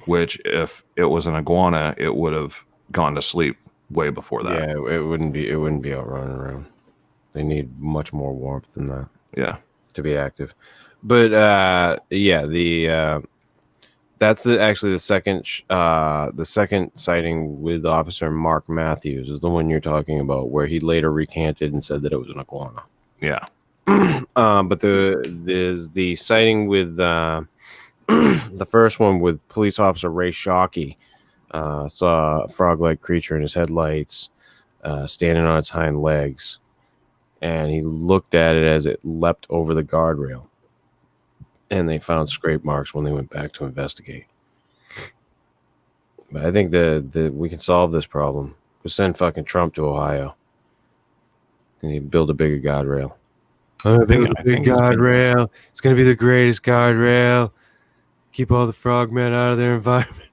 which if it was an iguana, it would have gone to sleep way before that. Yeah, it wouldn't be out running around. They need much more warmth than that. Yeah, to be active. But that's actually the second sighting with Officer Mark Matthews is the one you're talking about, where he later recanted and said that it was an iguana. Yeah. But there's the sighting with the first one with police officer Ray Shockey. Saw a frog-like creature in his headlights, standing on its hind legs, and he looked at it as it leapt over the guardrail. And they found scrape marks when they went back to investigate. But I think that we can solve this problem. We'll send fucking Trump to Ohio. And he build a bigger guardrail. Big guardrail. It's going to be the greatest guardrail. Keep all the frogmen out of their environment.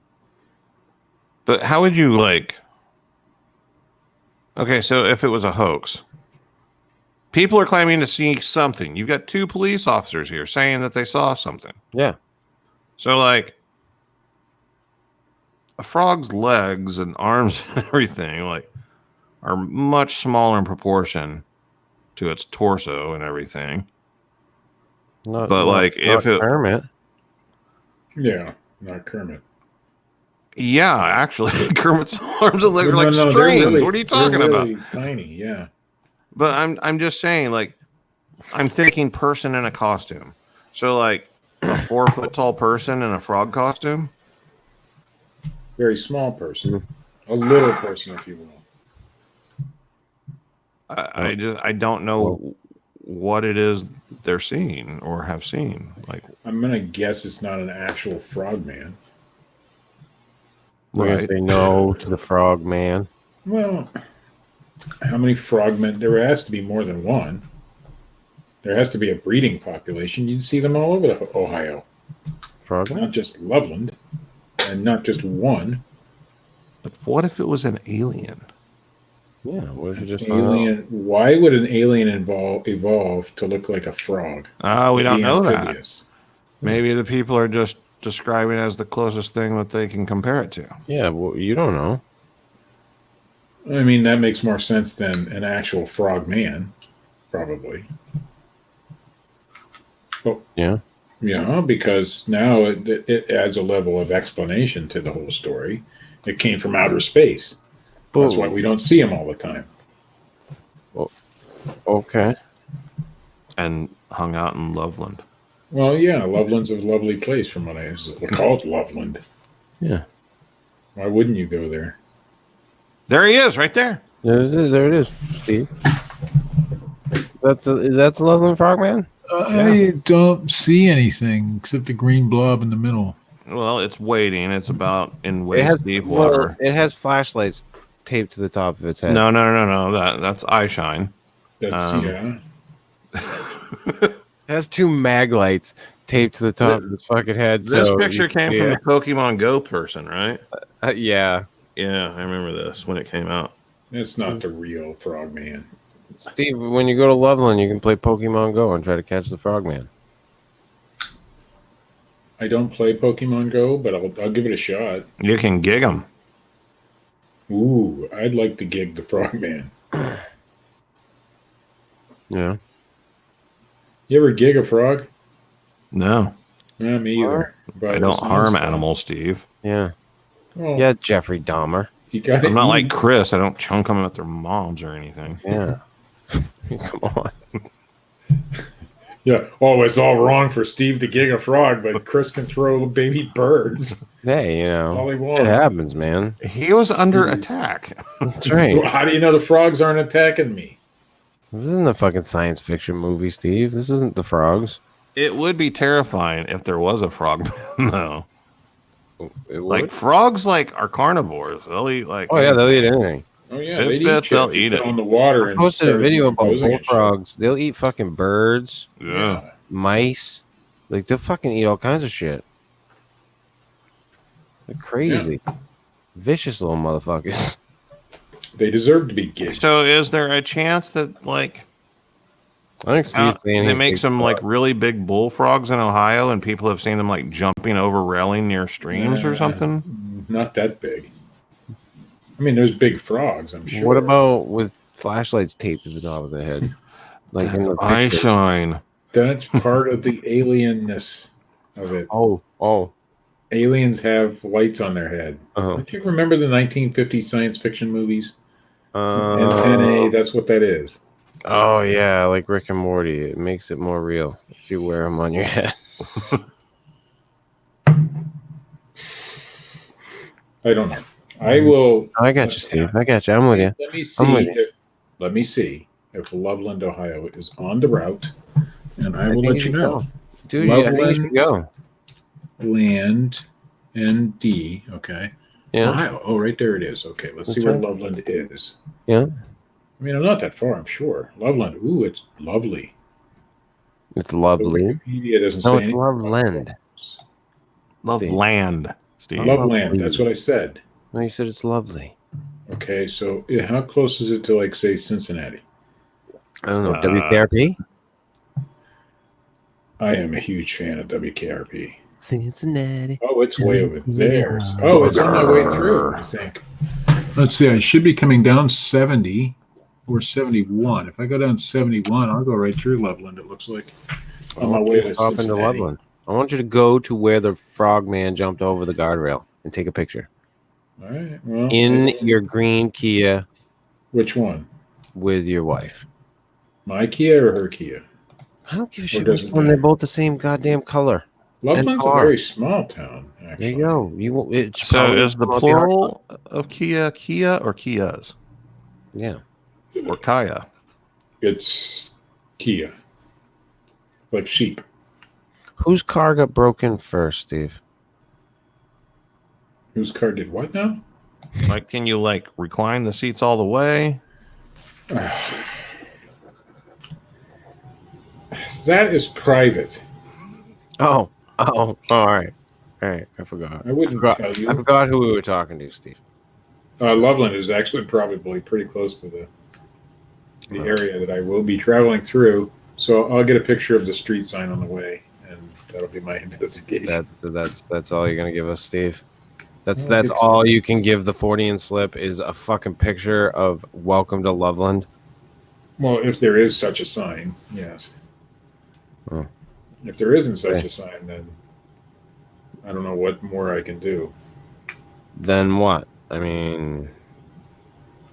But how would you like? Okay, so if it was a hoax, people are claiming to see something. You've got 2 police officers here saying that they saw something. Yeah. So like, a frog's legs and arms and everything like are much smaller in proportion to its torso and everything. But like, if it Kermit. Yeah, not Kermit. Yeah, actually, Kermit's arms and legs are like they're strings. really- What are you talking they're about? really tiny, yeah. But I'm just saying, like, I'm thinking person in a costume. So like a 4-foot tall person in a frog costume. Very small person. A little person, if you will. I don't know what it is they're seeing or have seen. Like, I'm gonna guess it's not an actual frogman. We're gonna say no to the frogman. Well, how many frogmen? There has to be more than one. There has to be a breeding population. You'd see them all over Ohio. Frogman? Not just Loveland, and not just one. But what if it was an alien? Yeah, what if you just Alien? Why would an alien evolve to look like a frog? We don't know amphibious? that. Maybe the people are just describing it as the closest thing that they can compare it to. Yeah, well, you don't know. I mean, that makes more sense than an actual frogman, probably. Oh, yeah. Yeah, because now it adds a level of explanation to the whole story. It came from outer space. That's why we don't see them all the time. Well, okay. And hung out in Loveland. Well, yeah, Loveland's a lovely place from what I call it Loveland. Yeah. Why wouldn't you go there? There he is, right there. There it is, Steve. Is that the Loveland Frogman? I don't see anything except the green blob in the middle. Well, it's waiting. It's about in waist deep water. It has flashlights taped to the top of its head. No. That's eye shine. That's yeah. It has 2 mag lights taped to the top of its fucking head. This picture came from the Pokemon Go person, right? Yeah. Yeah, I remember this when it came out. It's not the real Frogman. Steve, when you go to Loveland, you can play Pokemon Go and try to catch the Frogman. I don't play Pokemon Go, but I'll give it a shot. You can gig them. Ooh, I'd like to gig the Frogman. Yeah. You ever gig a frog? No. Not me either. But I don't harm animals, Steve. Yeah. Well, Yeah, Jeffrey Dahmer. I'm not like Chris. I don't chunk them at their moms or anything. Yeah. Come on. Yeah. Oh, it's all wrong for Steve to gig a frog, but Chris can throw baby birds. Hey, all he wants. It happens, man. He was under attack. That's right. How do you know the frogs aren't attacking me? This isn't a fucking science fiction movie, Steve. This isn't the frogs. It would be terrifying if there was a frog. No. Like frogs, are carnivores. They'll eat they'll eat anything. Oh yeah, they'll eat it. On the water. I posted a video about bullfrogs. They'll eat fucking birds, mice. Like they'll fucking eat all kinds of shit. They're crazy, vicious little motherfuckers. They deserve to be gigged. So, is there a chance that I think Steve's saying they make some really big bullfrogs in Ohio, and people have seen them jumping over railing near streams or something? Not that big. I mean, there's big frogs, I'm sure. What about with flashlights taped to the top of the head? Like in the eye picture? shine. That's part of the alienness of it. Oh. Aliens have lights on their head. Don't you remember the 1950s science fiction movies? Antennae, that's what that is. Oh yeah, like Rick and Morty. It makes it more real if you wear them on your head. I don't know. I will. I got you, Steve. I got you. I'm with you. Let me see if Loveland, Ohio is on the route, and I will let you know. Dude, I think you should go. Land ND. Okay. Yeah. Ohio. Oh, right there it is. Okay, let's see where Loveland is. Yeah. I mean, I'm not that far, I'm sure. Loveland. Ooh, it's lovely. It's lovely. Wikipedia doesn't No, say it's anything. Loveland. Loveland, Steve. Loveland. That's what I said. No, you said it's lovely. Okay, so how close is it to, like, say, Cincinnati? I don't know. WKRP? I am a huge fan of WKRP. Cincinnati. Oh, it's way over there. Oh, it's on my way through, I think. Let's see. I should be coming down 70 or 71. If I go down 71, I'll go right through Loveland, it looks like. On my way to Hop into Cincinnati. Loveland. I want you to go to where the frogman jumped over the guardrail and take a picture. All right. Well, In your green Kia which one? with your wife. My Kia or her Kia? I don't give a shit does which it one. matter? They're both the same goddamn color. Loveland's a car. very small town, actually. There you go. It's So probably is the plural of Kia or Kias Yeah. or Kaya? It's Kia. It's like sheep. Whose car got broken first, Steve? Whose car did what now? Like, can you like recline the seats all the way? That is private. Oh, all right. I forgot. I wouldn't tell you. I forgot who we were talking to, Steve. Loveland is actually probably pretty close to the area that I will be traveling through. So I'll get a picture of the street sign on the way, and that'll be my investigation. That's all you're gonna give us, Steve. That's Well, all you can give the Fortean slip is a fucking picture of "Welcome to Loveland." Well, if there is such a sign, yes. Oh. If there isn't such a sign, then I don't know what more I can do. Then what? I mean,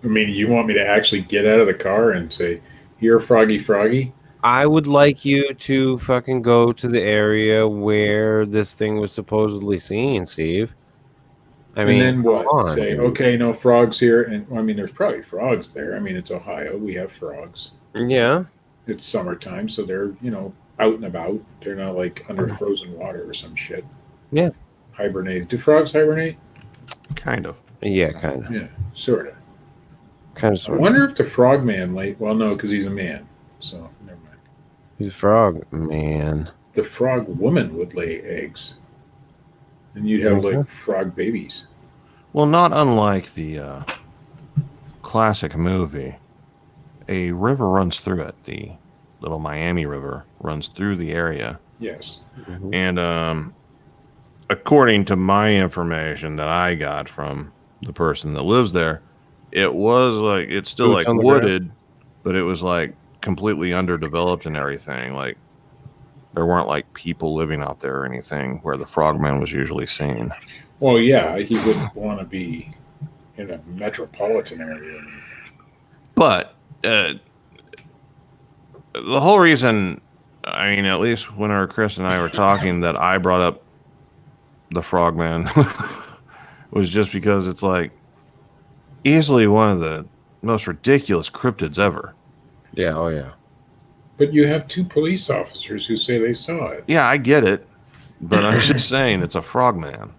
you want me to actually get out of the car and say, "Here, Froggy, Froggy"? I would like you to fucking go to the area where this thing was supposedly seen, Steve. I mean, and then what? on, Say, dude. okay, no frogs here, and there's probably frogs there. It's Ohio. We have frogs. Yeah. It's summertime, so they're out and about. They're not like under frozen water or some shit. Yeah. Hibernated. Do frogs hibernate? Kind of. Yeah, kind of. Yeah, sort of. Kind of I sort of. wonder if the frogman well, no, because he's a man. So never mind. He's a frog, man. The frog woman would lay eggs, and you'd have like frog babies. Well, not unlike the classic movie. A river runs through it. The Little Miami River runs through the area. Yes. Mm-hmm. And according to my information that I got from the person that lives there, it was like it's still Boots like on the wooded, but it was like completely underdeveloped and everything. Like there weren't like people living out there or anything where the frogman was usually seen. Well, yeah, he wouldn't want to be in a metropolitan area. But the whole reason, at least when Chris and I were talking, that I brought up the frogman was just because it's like easily one of the most ridiculous cryptids ever. Yeah, oh yeah. But you have 2 police officers who say they saw it. Yeah, I get it, but I'm just saying it's a frogman.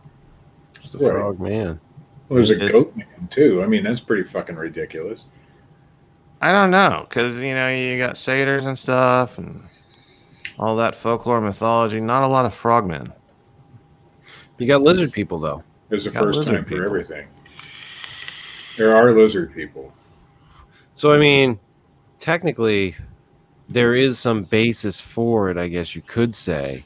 It's the frog man. Well, there's a goat man too. That's pretty fucking ridiculous. I don't know, because you got satyrs and stuff and all that folklore mythology. Not a lot of frogmen. You got lizard people though. There's a first time for everything. There are lizard people. So technically, there is some basis for it. I guess you could say.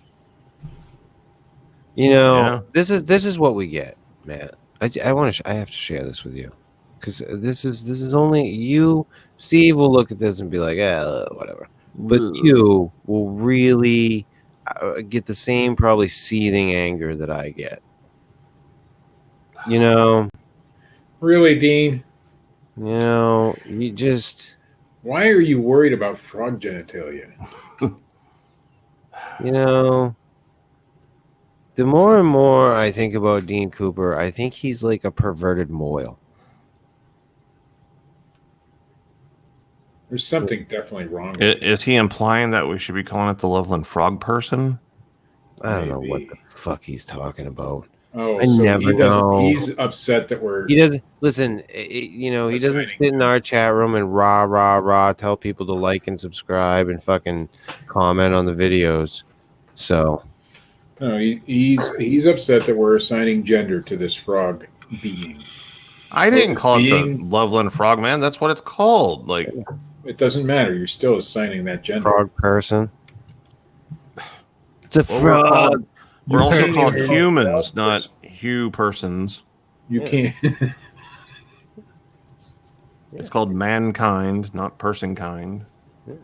This is what we get, man. I have to share this with you because this is only you. Steve will look at this and be like, whatever. But you will really get the same probably seething anger that I get. Really, Dean? You just. Why are you worried about frog genitalia? The more and more I think about Dean Cooper, I think he's like a perverted mohel. There's something definitely wrong. Is he implying that we should be calling it the Loveland Frog person? I don't know what the fuck he's talking about. Oh, I so never know. He's upset that He doesn't listen. He doesn't sit in our chat room and rah tell people to like and subscribe and fucking comment on the videos. So, No, he's upset that we're assigning gender to this frog being. I didn't call it the being- Loveland Frogman. That's what it's called. Like, It doesn't matter. You're still assigning that gender. Frog person. It's a well, frog. we're also can't called even- humans, not Hugh persons. You can't. It's called mankind, not person kind. Yeah.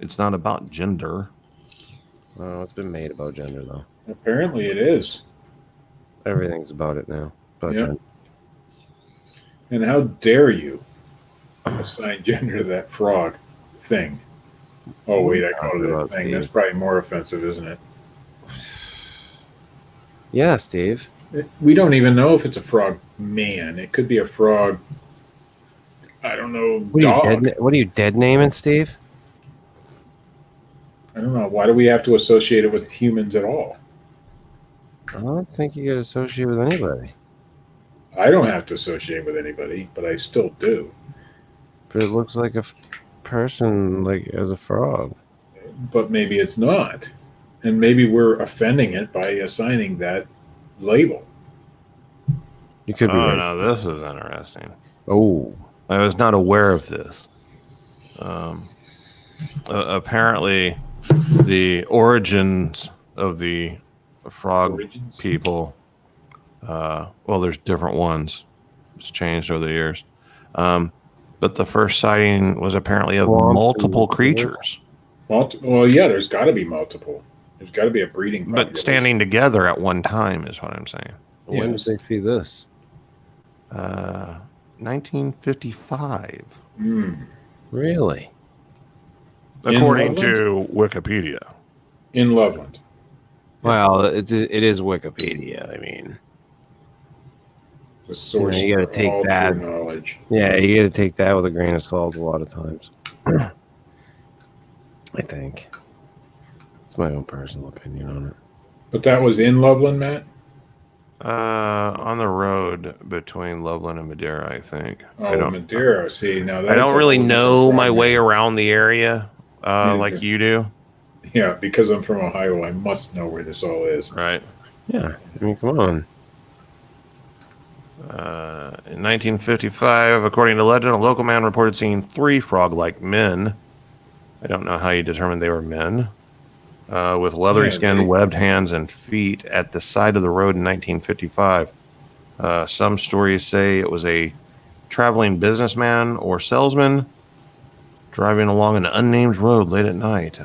It's not about gender. Oh, it's been made about gender though. Apparently, it is. Everything's about it now. About Yep. gender. And how dare you assign gender to that frog thing? Oh wait, I called it a thing. That's probably more offensive, isn't it? Yeah, Steve. We don't even know if it's a frog man. It could be a frog. I don't know. Dog. What are you dead naming, Steve? I don't know. Why do we have to associate it with humans at all? I don't think you get associated with anybody. I don't have to associate with anybody, but I still do. But it looks like a person, like as a frog. But maybe it's not. And maybe we're offending it by assigning that label. You could be Oh, right. no, this is interesting. Oh, I was not aware of this. Apparently, the origins of the frog Origins? people, well, there's different ones. It's changed over the years. But the first sighting was apparently of multiple creatures. Well, yeah, there's got to be multiple. There's got to be a breeding population. But standing together at one time is what I'm saying. when did they see this? 1955. Really? According to Wikipedia. In Loveland. Well, it is Wikipedia. I mean, The source you gotta for take all that. true knowledge. yeah, you got to take that with a grain of salt a lot of times. I think. It's my own personal opinion on it. But that was in Loveland, Matt? On the road between Loveland and Madeira, I think. Oh, Madeira. See, now I that's don't a really whole know different my frog way man. around the area like neither. you do. Yeah, because I'm from Ohio, I must know where this all is. Right. Yeah, I mean, come on. In 1955, according to legend, a local man reported seeing 3 frog-like men. I don't know how you determined they were men. With leathery skin, webbed hands, and feet at the side of the road in 1955. Some stories say it was a traveling businessman or salesman driving along an unnamed road late at night.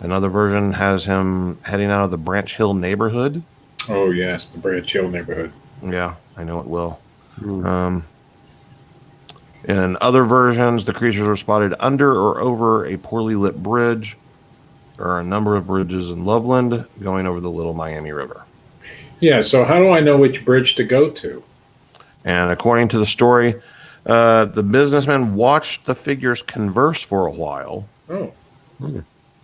Another version has him heading out of the Branch Hill neighborhood. Oh, yes, the Branch Hill neighborhood. Yeah, I know it will. In other versions, the creatures were spotted under or over a poorly lit bridge. There are a number of bridges in Loveland going over the Little Miami River. Yeah, so how do I know which bridge to go to? And according to the story, the businessman watched the figures converse for a while. Oh.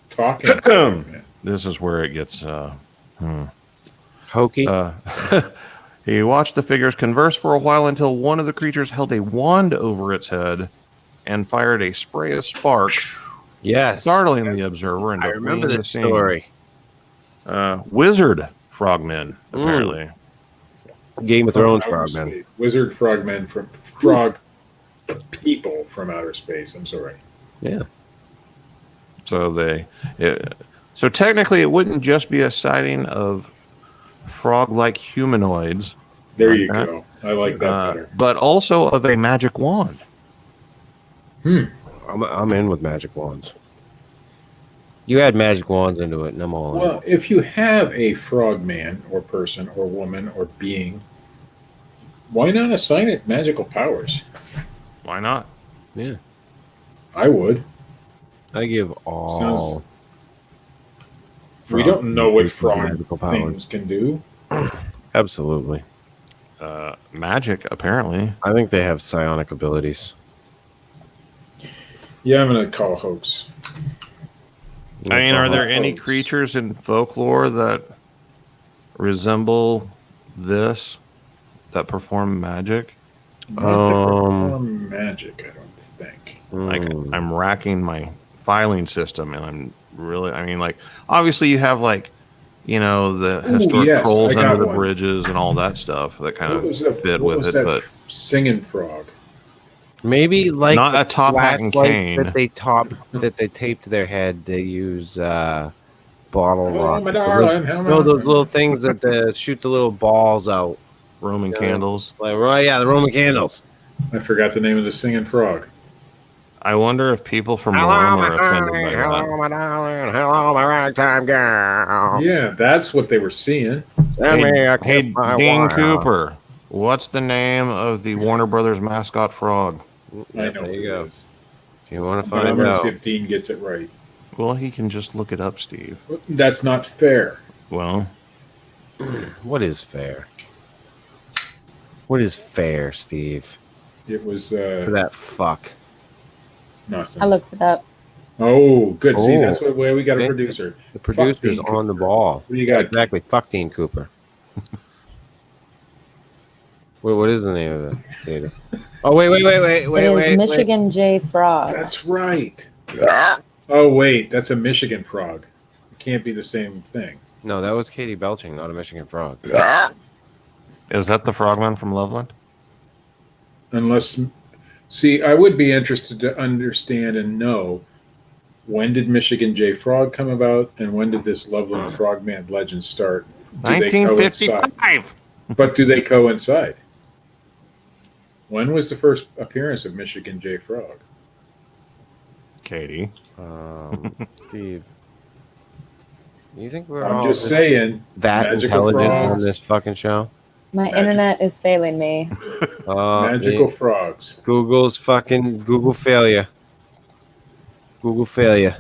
Talking. This is where it gets Hokey. He watched the figures converse for a while until one of the creatures held a wand over its head and fired a spray of sparks, yes. startling the observer into I remember fleeing the this scene. story. Wizard frogmen, apparently. Game of Thrones From outer frogmen. space. Wizard frogmen from frog people from outer space. I'm sorry. Yeah. So so technically, it wouldn't just be a sighting of frog-like humanoids. There like you that, go. I like that better. but also of a magic wand. I'm in with magic wands. You add magic wands into it, and I'm all in. Well, if you have a frog man or person or woman or being, why not assign it magical powers? Why not? Yeah. I would. I give all. We don't know what frog magical things can do. Absolutely. Magic, apparently. I think they have psionic abilities. Yeah, I'm going to call hoax. I mean, are there any Hoax. creatures in folklore that resemble this, that perform magic? Not that perform magic, I don't think. Like, I'm racking my filing system, and I'm really, I mean, like, obviously you have like, you know, the historic yes, trolls I got under the one. bridges and all that stuff that kind What of was that, fit what with was it, that but singing frog? Maybe like not the a top hat and flashlight cane. that they tape to their head. They use bottle Oh, my rockets. darling, Those little things that shoot the little balls out. Roman candles. Like, right, yeah, the Roman candles. I forgot the name of the singing frog. I wonder if people from Rome are offended by that. Hello, my darling. Hello, my ragtime girl. Yeah, that's what they were seeing. Send me a Hey, kiss by Dean wire. Cooper, what's the name of the Warner Brothers mascot frog? I know There you who go. it is. If you want to But I'm find going to out. see if Dean gets it right. Well, he can just look it up, Steve. That's not fair. Well, What is fair? What is fair, Steve? It was For that fuck. nothing. I looked it up. Oh, good. See, Oh. that's what way we got a Okay. producer. The producer's Dean on the Cooper. ball. What do you got? Exactly. Fuck Dean Cooper. What is the name of it? Data? Oh, wait. It is Michigan J Frog. That's right. Oh, wait. That's a Michigan frog. It can't be the same thing. No, that was Katie belching, not a Michigan frog. is that the frogman from Loveland? Unless, see, I would be interested to understand and know, when did Michigan J Frog come about, and when did this Loveland Frogman legend start? Do they coincide? 1955. But do they coincide? When was the first appearance of Michigan J Frog? Katie. Steve. You think we're I'm all just saying. that magical intelligent on frogs. this fucking show? My internet is failing me. Magical frogs. Google's fucking Google failure. Google failure.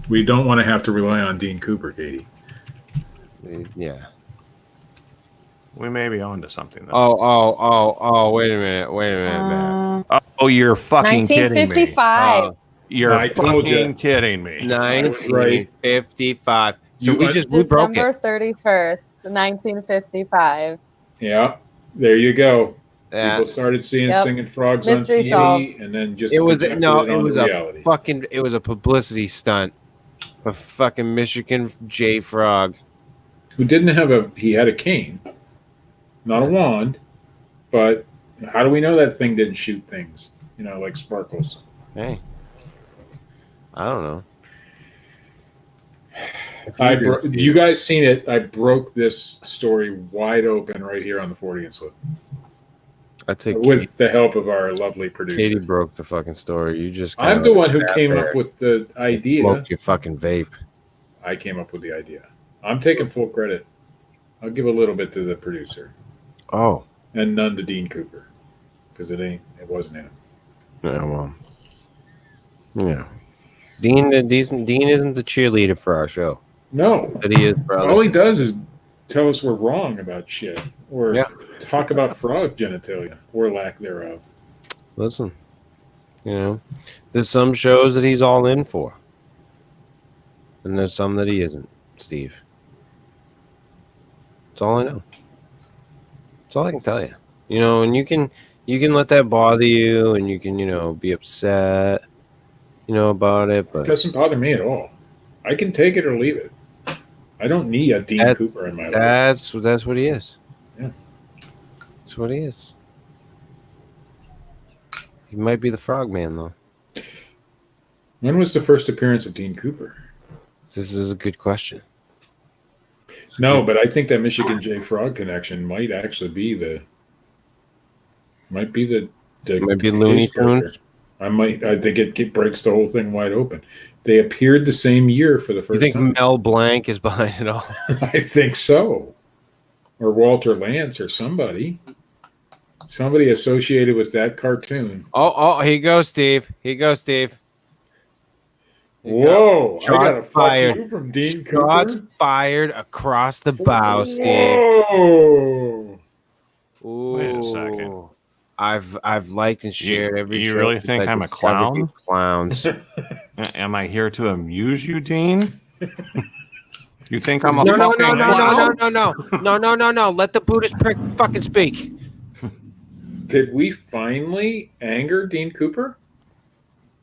We don't want to have to rely on Dean Cooper, Katie. Yeah. We may be on to something, though. Oh, wait a minute, man. Oh, you're fucking kidding me. 1955. You're I told fucking you. kidding me. 1955. So You we broke December it. 31st, 1955. Yeah, there you go. Yeah. People started seeing Yep. singing frogs Mystery on TV, solved. and then just It was projected no, it it was onto a reality. fucking, it was a publicity stunt. A fucking Michigan J Frog. Who didn't have he had a cane, not a wand, but how do we know that thing didn't shoot things? You know, like sparkles. Hey, I don't know. You guys seen it? I broke this story wide open right here on the Fortean slip. I'd say with the help of our lovely producer. Katie broke the fucking story. You just I'm the one who came up with the idea. Smoked your fucking vape. I came up with the idea. I'm taking full credit. I'll give a little bit to the producer. Oh. And none to Dean Cooper. Because it wasn't him. Yeah, well. Yeah. Dean isn't the cheerleader for our show. No. That he is for All he does is tell us we're wrong about shit. Or talk about frog genitalia or lack thereof. Listen. You know, there's some shows that he's all in for. And there's some that he isn't, Steve. That's all I know. That's all I can tell you. You know, and you can let that bother you, and you can, you know, be upset, you know, about it. But it doesn't bother me at all. I can take it or leave it. I don't need a Dean Cooper in my life. That's what he is. Yeah. That's what he is. He might be the Frogman, though. When was the first appearance of Dean Cooper? This is a good question. No, but I think that Michigan J Frog connection might actually be the Looney Tunes. I think it breaks the whole thing wide open. They appeared the same year for the first time. You think Mel Blanc is behind it all? I think so. Or Walter Lantz or somebody. Somebody associated with that cartoon. Oh, here you go, Steve. Whoa! Shots I got a fired. fuck you from Dean Shots Cooper. fired across the bow, Steve. Whoa! Ooh. Wait a second. I've liked and shared every. You show really since think I I'm a discovered clown? you clowns. Am I here to amuse you, Dean? You think I'm a No. Let the Buddhist prick fucking speak. Did we finally anger Dean Cooper?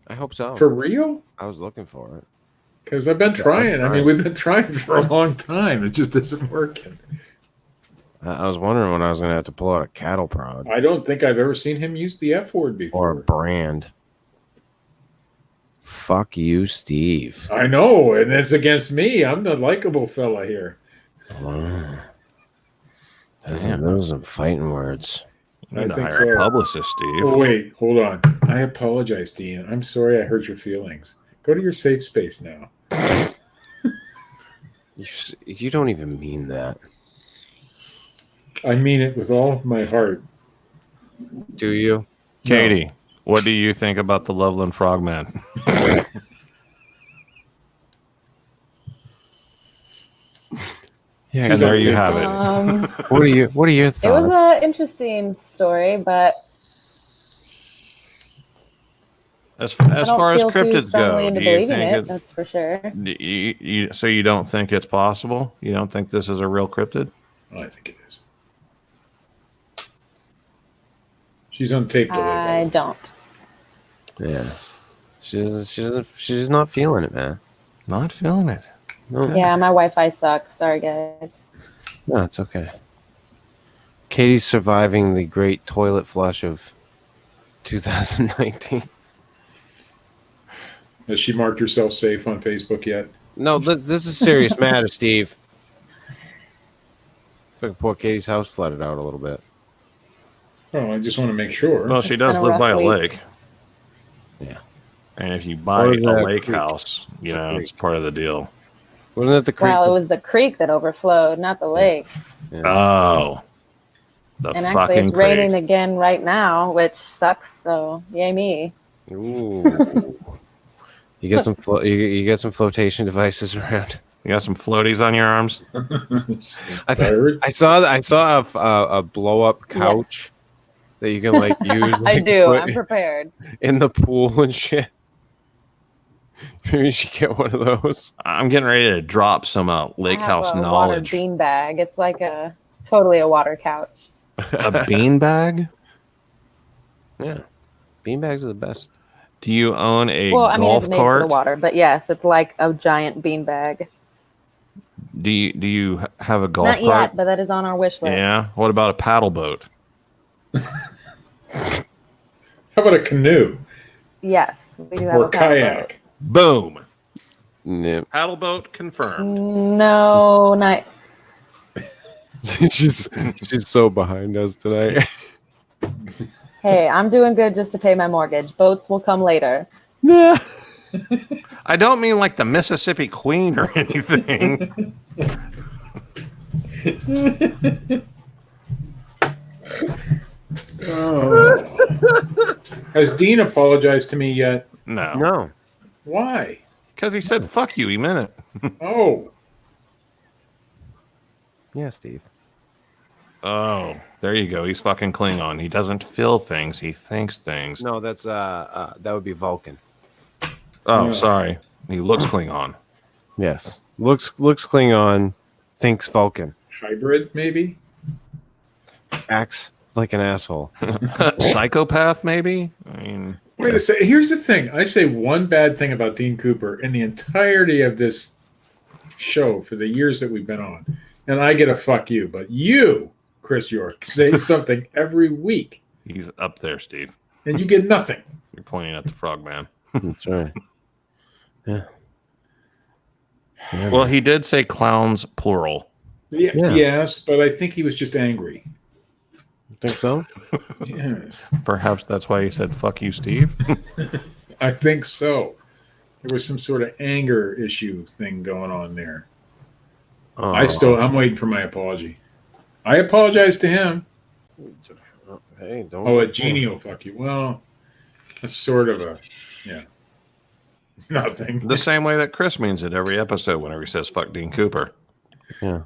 I hope so. For real? I was looking for it. Because I've been trying. I mean, we've been trying for a long time. It just isn't working. I was wondering when I was going to have to pull out a cattle prod. I don't think I've ever seen him use the F word before. Or a brand. Fuck you, Steve. I know, and it's against me. I'm the likable fella here. Wow. Those are some fighting words. You need I to think hire a so. publicist, Steve. Oh, wait, hold on. I apologize, Dean. I'm sorry I hurt your feelings. Go to your safe space now. You don't even mean that. I mean it with all my heart. Do you? Katie, what do you think about the Loveland Frogman? Yeah, and there you have it. What are your thoughts? It was an interesting story, but As far as feel too cryptids strongly go, into do you believing think it? That's for sure. So you don't think it's possible? You don't think this is a real cryptid? Oh, I think it is. She's on tape delay. I don't. Yeah. She's not feeling it, man. Not feeling it. No. Yeah, my Wi-Fi sucks. Sorry, guys. No, it's okay. Katie's surviving the great toilet flush of 2019. Has she marked herself safe on Facebook yet? No, this is a serious matter, Steve. Fucking poor Katie's house flooded out a little bit. Oh, I just want to make sure. Well, she It's does been a live by a rough week. lake. Yeah. And if you buy Or a that lake creek. house, It's a creek. it's part of the deal. Wasn't it the creek? Well, it was the creek that overflowed, not the lake. Yeah. Oh. The And fucking actually, it's creek. raining again right now, which sucks. So, yay me. Ooh. You get some you get some flotation devices around. You got some floaties on your arms? I saw a blow up couch that you can like use. I like, do. put I'm prepared. in the pool and shit. Maybe you should get one of those. I'm getting ready to drop some lake I have house a knowledge. water bean bag. It's like totally a water couch. A bean bag? Yeah, beanbags are the best. Do you own a Well, I mean, golf it's made for the cart? water, but yes, it's like a giant bean bag. Do you have a golf Not cart? yet, but that is on our wish list. Yeah. What about a paddle boat? How about a canoe Yes, we do have or a paddle kayak? Boom. Yep. Paddle boat boat. confirmed. No, not. she's so behind us tonight. Hey, I'm doing good just to pay my mortgage. Boats will come later. Yeah. I don't mean like the Mississippi Queen or anything. Oh. Has Dean apologized to me yet? No. No. Why? Because he said, fuck you. He meant it. Oh, Yeah, Steve. Oh, there you go. He's fucking Klingon. He doesn't feel things. He thinks things. No, that's that would be Vulcan. Oh, Yeah. sorry. He looks Klingon. Yes. Looks Klingon, thinks Vulcan. hybrid maybe? Acts like an asshole. Psychopath, maybe? I mean, Wait a second. Here's the thing. I say one bad thing about Dean Cooper in the entirety of this show for the years that we've been on, and I get a fuck you. But you, Chris York, say something every week, he's up there, Steve. and you get nothing. You're pointing at the Frogman. That's right. Yeah. Yeah, Well, he did say clowns, plural. Yeah, Yeah. Yes, but I think he was just angry. you think so? Yes, Perhaps that's why he said, fuck you, Steve. I think so. There was some sort of anger issue thing going on there. Oh. I'm waiting for my apology. I apologize to him. Hey, don't. Oh, a genie will fuck you. Well, that's sort of a, yeah. Nothing. The same way that Chris means it every episode whenever he says, fuck Dean Cooper. Yeah.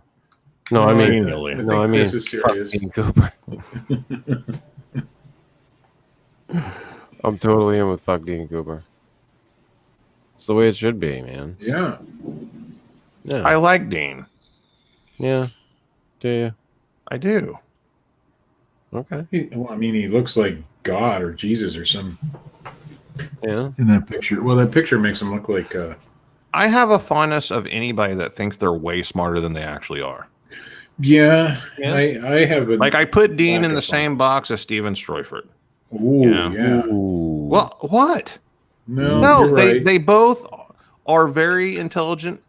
No, I mean, Genially. no, I mean, Chris is fuck serious. Dean Cooper. I'm totally in with fuck Dean Cooper. It's the way it should be, man. Yeah. Yeah. I like Dean. Yeah. Do you? I do. Okay. Well, I mean, he looks like God or Jesus or some Yeah. In that picture. Well, that picture makes him look like. I have a fondness of anybody that thinks they're way smarter than they actually are. Yeah. Yeah. I have a. Like I put Dean in the lack of same box as Steven Stroyford. Ooh, yeah. Ooh. Well, what? No, you're right. they both are very intelligent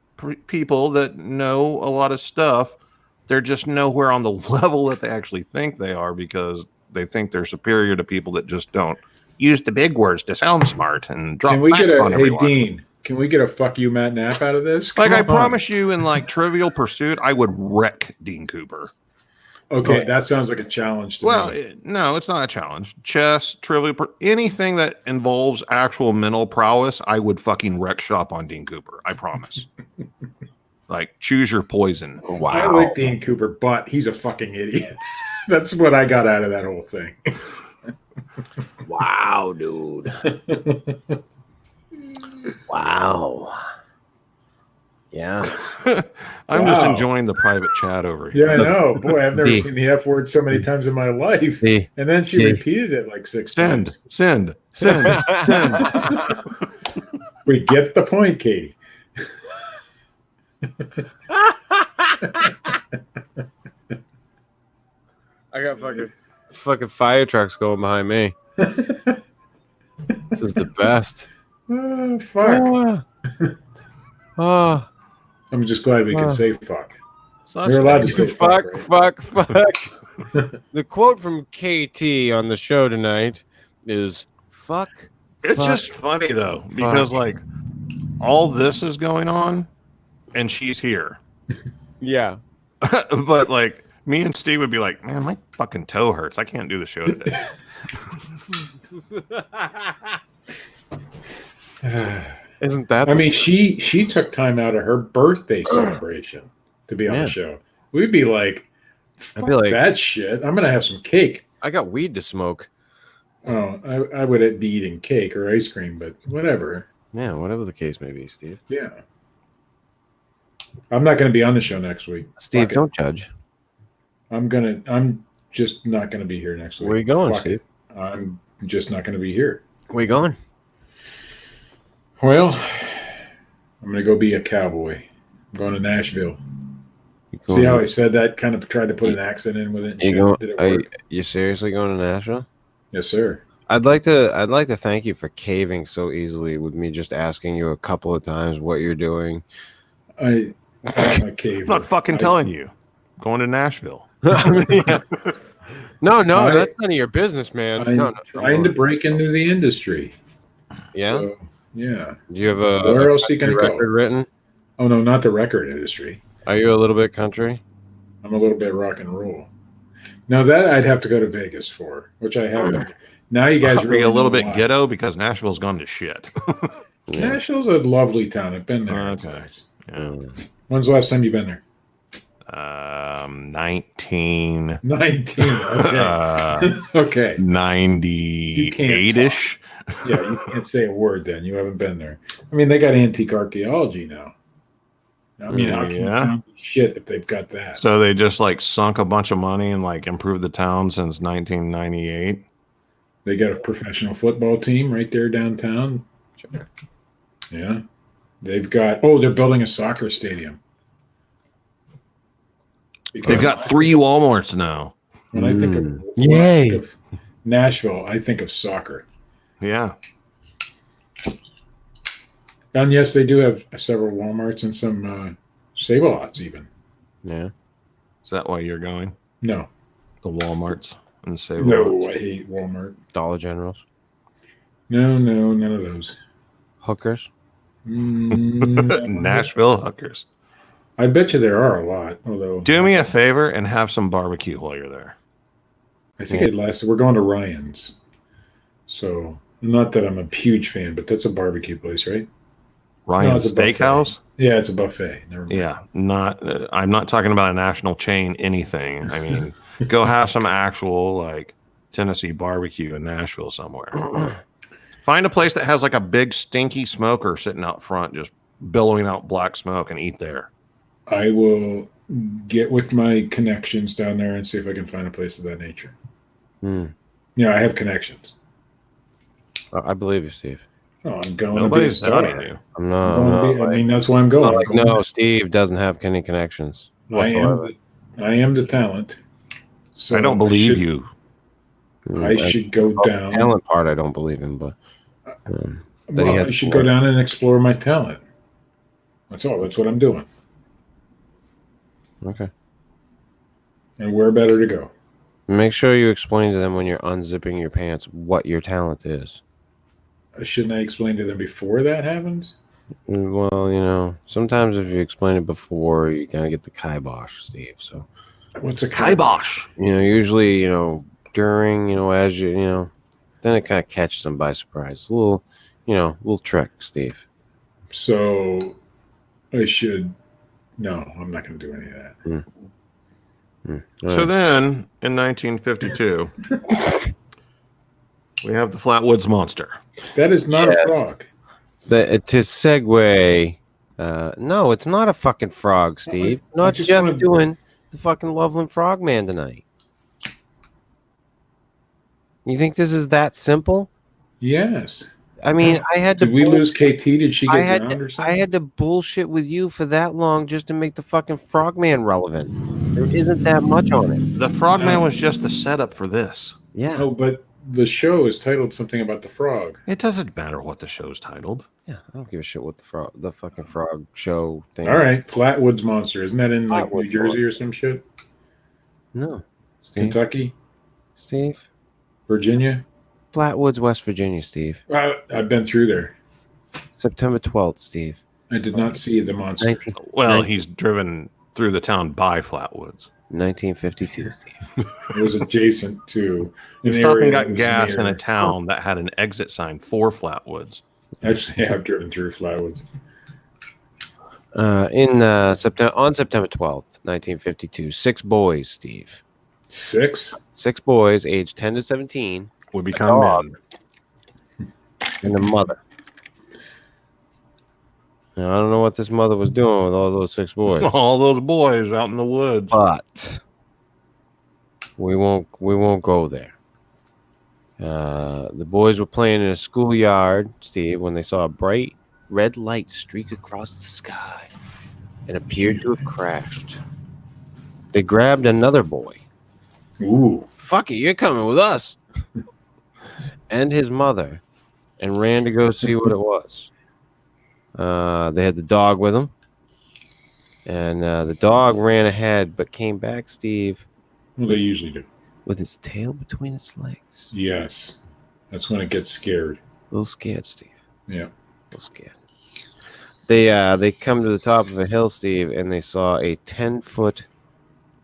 people that know a lot of stuff. They're just nowhere on the level that they actually think they are because they think they're superior to people that just don't use the big words to sound smart and drop Can we get facts a on hey everyone. Dean? Can we get a fuck you Matt Knapp out of this? Like Come I on. promise you, in like Trivial Pursuit, I would wreck Dean Cooper. Okay, that sounds like a challenge to me. No, it's not a challenge. Chess, anything that involves actual mental prowess, I would fucking wreck shop on Dean Cooper. I promise. Like, choose your poison. Wow. I like Dean Cooper, but he's a fucking idiot. That's what I got out of that whole thing. Wow, dude. Wow. Yeah. I'm just enjoying the private chat over here. Yeah, I know. Boy, I've never seen the F word so many times in my life. And then she repeated it like 6 times. Send. We get the point, Katie. I got fucking fire trucks going behind me. This is the best. Fuck. Oh. I'm just glad we can say fuck. So You're allowed to say fuck. Fuck. The quote from KT on the show tonight is fuck. It's just funny though, because like all this is going on and she's here. Yeah. But like me and Steve would be like, man, my fucking toe hurts. I can't do the show today. Isn't that? I mean, she took time out of her birthday celebration to be on the show. We'd be like, fuck that shit. I'm gonna have some cake. I got weed to smoke. Oh, I would be eating cake or ice cream, but whatever. Yeah, whatever the case may be, Steve. Yeah. I'm not going to be on the show next week. Steve, don't judge. I'm just not going to be here next week. Where are you going, Steve? I'm just not going to be here. Where you going? Well, I'm going to go be a cowboy. I'm going to Nashville. See how I said that? Kind of tried to put an accent in with it. Did it work? You seriously going to Nashville? Yes, sir. I'd like to thank you for caving so easily with me just asking you a couple of times what you're doing. I cave. I'm not fucking telling you. Going to Nashville. Yeah. No, that's none of your business, man. I'm trying to break into the industry. Yeah? So, yeah. Do you have Where else are you going to record go? written? Oh, no, not the record industry. Are you a little bit country? I'm a little bit rock and roll. Now that I'd have to go to Vegas for, which I haven't. Now you guys really a little bit ghetto because Nashville's gone to shit. Nashville's a lovely town. I've been there. Okay. Yeah. When's the last time you've been there? 19. 19. Okay. Okay. 98-ish. Yeah, you can't say a word then. You haven't been there. I mean, they got antique archaeology now. I mean, how can you count shit if they've got that? So they just like sunk a bunch of money and like improved the town since 1998. They got a professional football team right there downtown. Sure. Yeah. They've got, they're building a soccer stadium. They've got 3 Walmarts now. When I think of, Nashville, I think of soccer. Yeah. And yes, they do have several Walmarts and some Save-A-Lots even. Yeah. Is that why you're going? No. The Walmarts and Save-A-Lots? No, I hate Walmart. Dollar Generals? No, none of those. Hookers? Nashville hookers. I bet you there are a lot. Although, do me a favor and have some barbecue while you're there. I think we're going to Ryan's. So, not that I'm a huge fan, but that's a barbecue place, right? Ryan's Steakhouse? Yeah, it's a buffet. Never mind. Yeah, I'm not talking about a national chain anything. I mean, go have some actual like Tennessee barbecue in Nashville somewhere. Find a place that has like a big stinky smoker sitting out front, just billowing out black smoke, and eat there. I will get with my connections down there and see if I can find a place of that nature. Yeah, I have connections. I believe you, Steve. Oh, I'm going Nobody's to be a star. doubting you. I mean, that's why I'm going. Like, no, Steve doesn't have any connections whatsoever. I am the talent. So I don't believe you. I should go down. The talent part, I don't believe in, but I should go down and explore my talent. That's all. That's what I'm doing. Okay. And where better to go? Make sure you explain to them when you're unzipping your pants what your talent is. Shouldn't I explain to them before that happens? Well, sometimes if you explain it before, you kind of get the kibosh, Steve. So, what's a kibosh? Usually, during, as you, then it kind of catches them by surprise. A little trick, Steve. So, I should. No, I'm not going to do any of that. So then, in 1952, we have the Flatwoods Monster. That is not a frog. To segue, no, it's not a fucking frog, Steve. Not Jeff doing the fucking Loveland Frogman tonight. You think this is that simple? Yes. I mean, I had to. Did we lose KT? Did she get drowned or something? I had to bullshit with you for that long just to make the fucking Frogman relevant. There isn't that much on it. The Frogman was just the setup for this. Yeah. Oh, but the show is titled something about the frog. It doesn't matter what the show's titled. Yeah, I don't give a shit what the fucking frog show thing. All right, Flatwoods Monster. Isn't that in like New Jersey or some shit? No. Steve? Kentucky? Steve? Virginia? Flatwoods, West Virginia, Steve. I've been through there. September 12th, Steve. I did not see the monster. He's driven through the town by Flatwoods. 1952, Steve. It was adjacent to. He stopped and got gas in a town that had an exit sign for Flatwoods. Actually, I've driven through Flatwoods. On September 12th, 1952, 6 boys, Steve. 6? 6 boys, aged 10 to 17. Would become men. And the mother. Now, I don't know what this mother was doing with all those 6 boys. All those boys out in the woods. But we won't go there. The boys were playing in a schoolyard, Steve, when they saw a bright red light streak across the sky and appeared to have crashed. They grabbed another boy. Ooh. Fuck it, you're coming with us. And his mother, and ran to go see what it was. They had the dog with them, and the dog ran ahead, but came back, Steve. Well, they usually do. With its tail between its legs. Yes, that's when it gets scared. A little scared, Steve. Yeah, a little scared. They come to the top of a hill, Steve, and they saw a 10-foot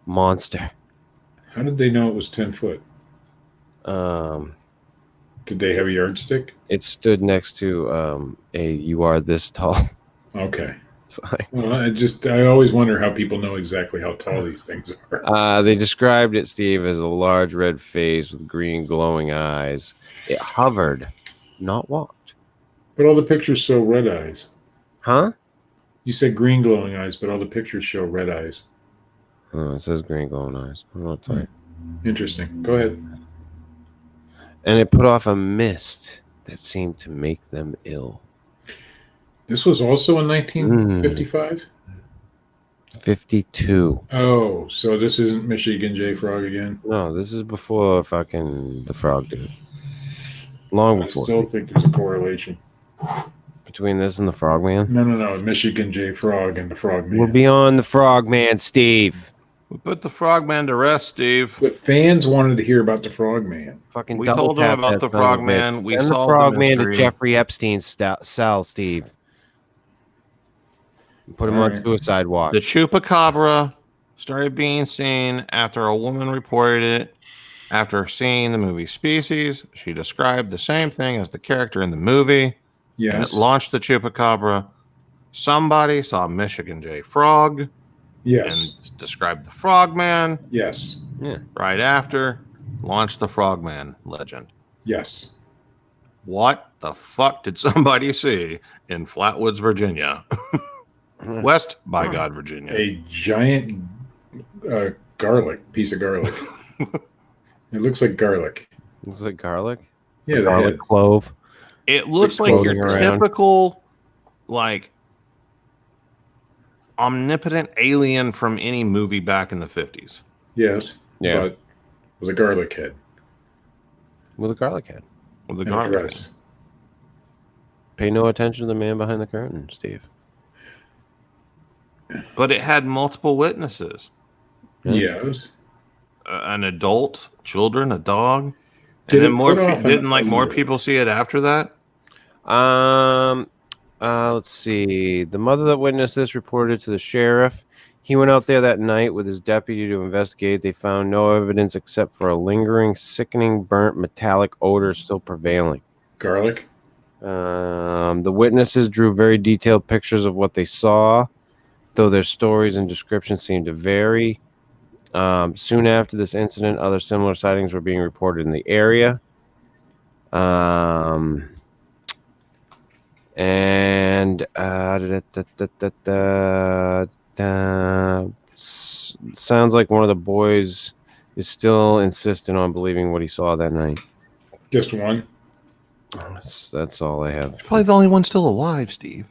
monster. How did they know it was 10 foot? Did they have a yardstick? It stood next to a "You are this tall." Okay. Sorry. Well, I always wonder how people know exactly how tall these things are. They described it, Steve, as a large red face with green glowing eyes. It hovered, not walked. But all the pictures show red eyes. Huh? You said green glowing eyes, but all the pictures show red eyes. It says green glowing eyes. I'm not telling you. Interesting. Go ahead. And it put off a mist that seemed to make them ill. This was also in 1955? 52. Oh, so this isn't Michigan J. Frog again? No, this is before fucking the frog dude. Long before. I still think there's a correlation. Between this and the Frogman? No. Michigan J. Frog and the Frogman. We're beyond the Frogman, Steve. We put the Frogman to rest, Steve. The fans wanted to hear about the Frogman. Fucking we told them about the Frogman. We send solved the Frogman the mystery. to Jeffrey Epstein's cell, Steve. Put him on suicide watch. The chupacabra started being seen after a woman reported it. After seeing the movie Species, she described the same thing as the character in the movie. Yes. And it launched the chupacabra. Somebody saw Michigan J. Frog. Yes. And described the Frogman. Yes. Yeah. Right after, launched the Frogman legend. Yes. What the fuck did somebody see in Flatwoods, Virginia? West by God, Virginia. A giant piece of garlic. It looks like garlic. Looks like garlic? Yeah, garlic clove. It looks like your Floating around. typical, like, omnipotent alien from any movie back in the 50s. Yes. Yeah. But with a garlic head With a garlic head. With a and a garlic head. dress. Pay no attention to the man behind the curtain, Steve. But it had multiple witnesses. Yeah. Yes. An adult, children, a dog. Did And then it put off didn't like more odor? people see it after that? Let's see. The mother that witnessed this reported to the sheriff. He went out there that night with his deputy to investigate. They found no evidence except for a lingering, sickening, burnt, metallic odor still prevailing. Garlic? The witnesses drew very detailed pictures of what they saw, though their stories and descriptions seemed to vary. Soon after this incident, other similar sightings were being reported in the area. Sounds like one of the boys is still insistent on believing what he saw that night. Just one? That's all I have. Probably the only one still alive, Steve.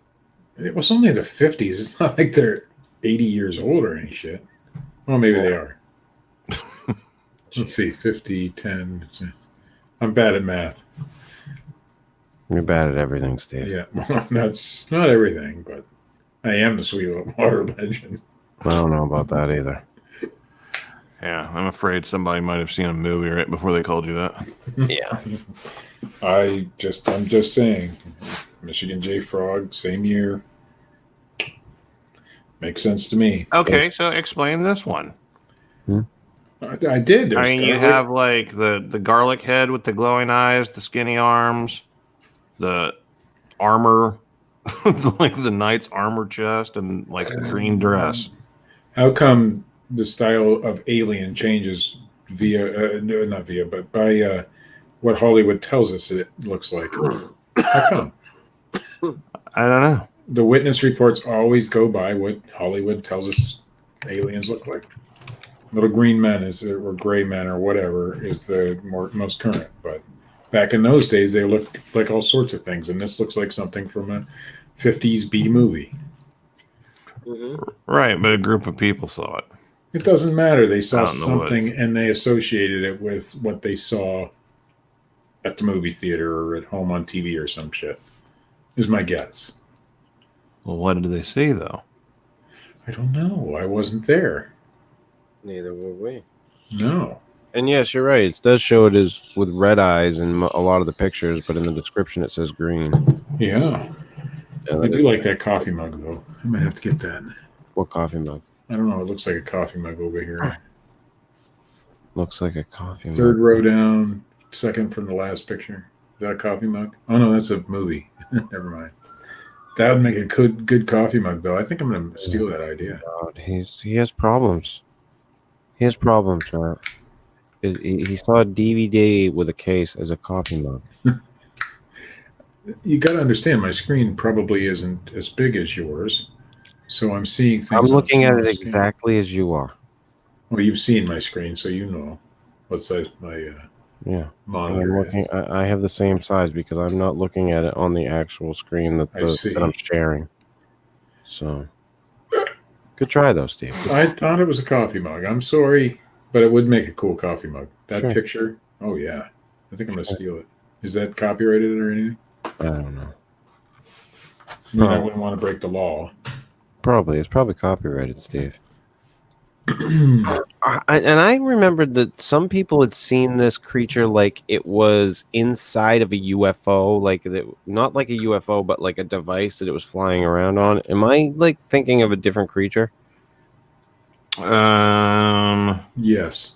It was only the 50s. It's not like they're 80 years old or any shit. Well, maybe they are. Let's see, 50, 10. I'm bad at math. You're bad at everything, Steve. Yeah, well, that's not everything, but I am the Sweetwater legend. I don't know about that either. Yeah, I'm afraid somebody might have seen a movie right before they called you that. Yeah. I'm just saying. Michigan J Frog, same year. Makes sense to me. Okay, so explain this one. I did. I mean, you have like the garlic head with the glowing eyes, the skinny arms, the armor, like the knight's armor chest, and like the green dress. How come the style of alien changes via, not via, but by what Hollywood tells us it looks like? How come? I don't know. The witness reports always go by what Hollywood tells us aliens look like. Little green men or gray men or whatever is the most current. But back in those days, they looked like all sorts of things, and this looks like something from a 50s B movie. Right, but a group of people saw it. It doesn't matter. They saw Out in the something woods. and they associated it with what they saw at the movie theater or at home on TV or some shit, is my guess. Well, what did they see, though? I don't know. I wasn't there. Neither were we. No. And yes, you're right. It does show it is with red eyes in a lot of the pictures, but in the description it says green. Yeah. I do like that coffee mug, though. I might have to get that. What coffee mug? I don't know. It looks like a coffee mug over here. Looks like a coffee mug. Third row down, second from the last picture. Is that a coffee mug? Oh, no, that's a movie. Never mind. That would make a good coffee mug, though. I think I'm going to steal that idea. God, he has problems. He has problems, man. He saw a DVD with a case as a coffee mug. You got to understand, my screen probably isn't as big as yours, so I'm seeing things. I'm looking at it screen. exactly as you are. Well, you've seen my screen, so you know what size my monitor is. I have the same size because I'm not looking at it on the actual screen that I'm sharing. So, good try though, Steve. I thought it was a coffee mug. I'm sorry, but it would make a cool coffee mug. That Sure. picture. Oh yeah, I think I'm gonna steal it. Is that copyrighted or anything? I don't know. I mean, I wouldn't want to break the law. Probably. It's probably copyrighted, Steve. And I remembered that some people had seen this creature like it was inside of a UFO, not like a UFO, but like a device that it was flying around on. Am I like thinking of a different creature? Yes.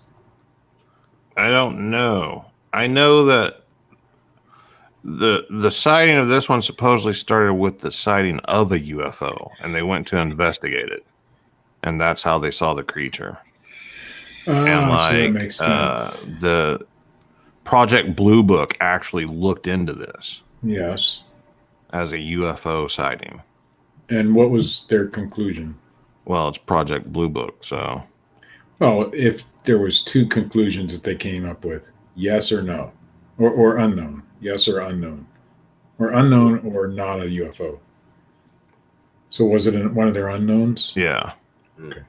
I don't know. I know that the sighting of this one supposedly started with the sighting of a UFO, and they went to investigate it, and that's how they saw the creature. And So that makes sense. the Project Blue Book actually looked into this. Yes. As a UFO sighting. And what was their conclusion? Well, it's Project Blue Book, so. Well, if there was two conclusions that they came up with, yes or no, or unknown, yes or unknown. or unknown or not a UFO. So was it one of their unknowns? Yeah. Okay.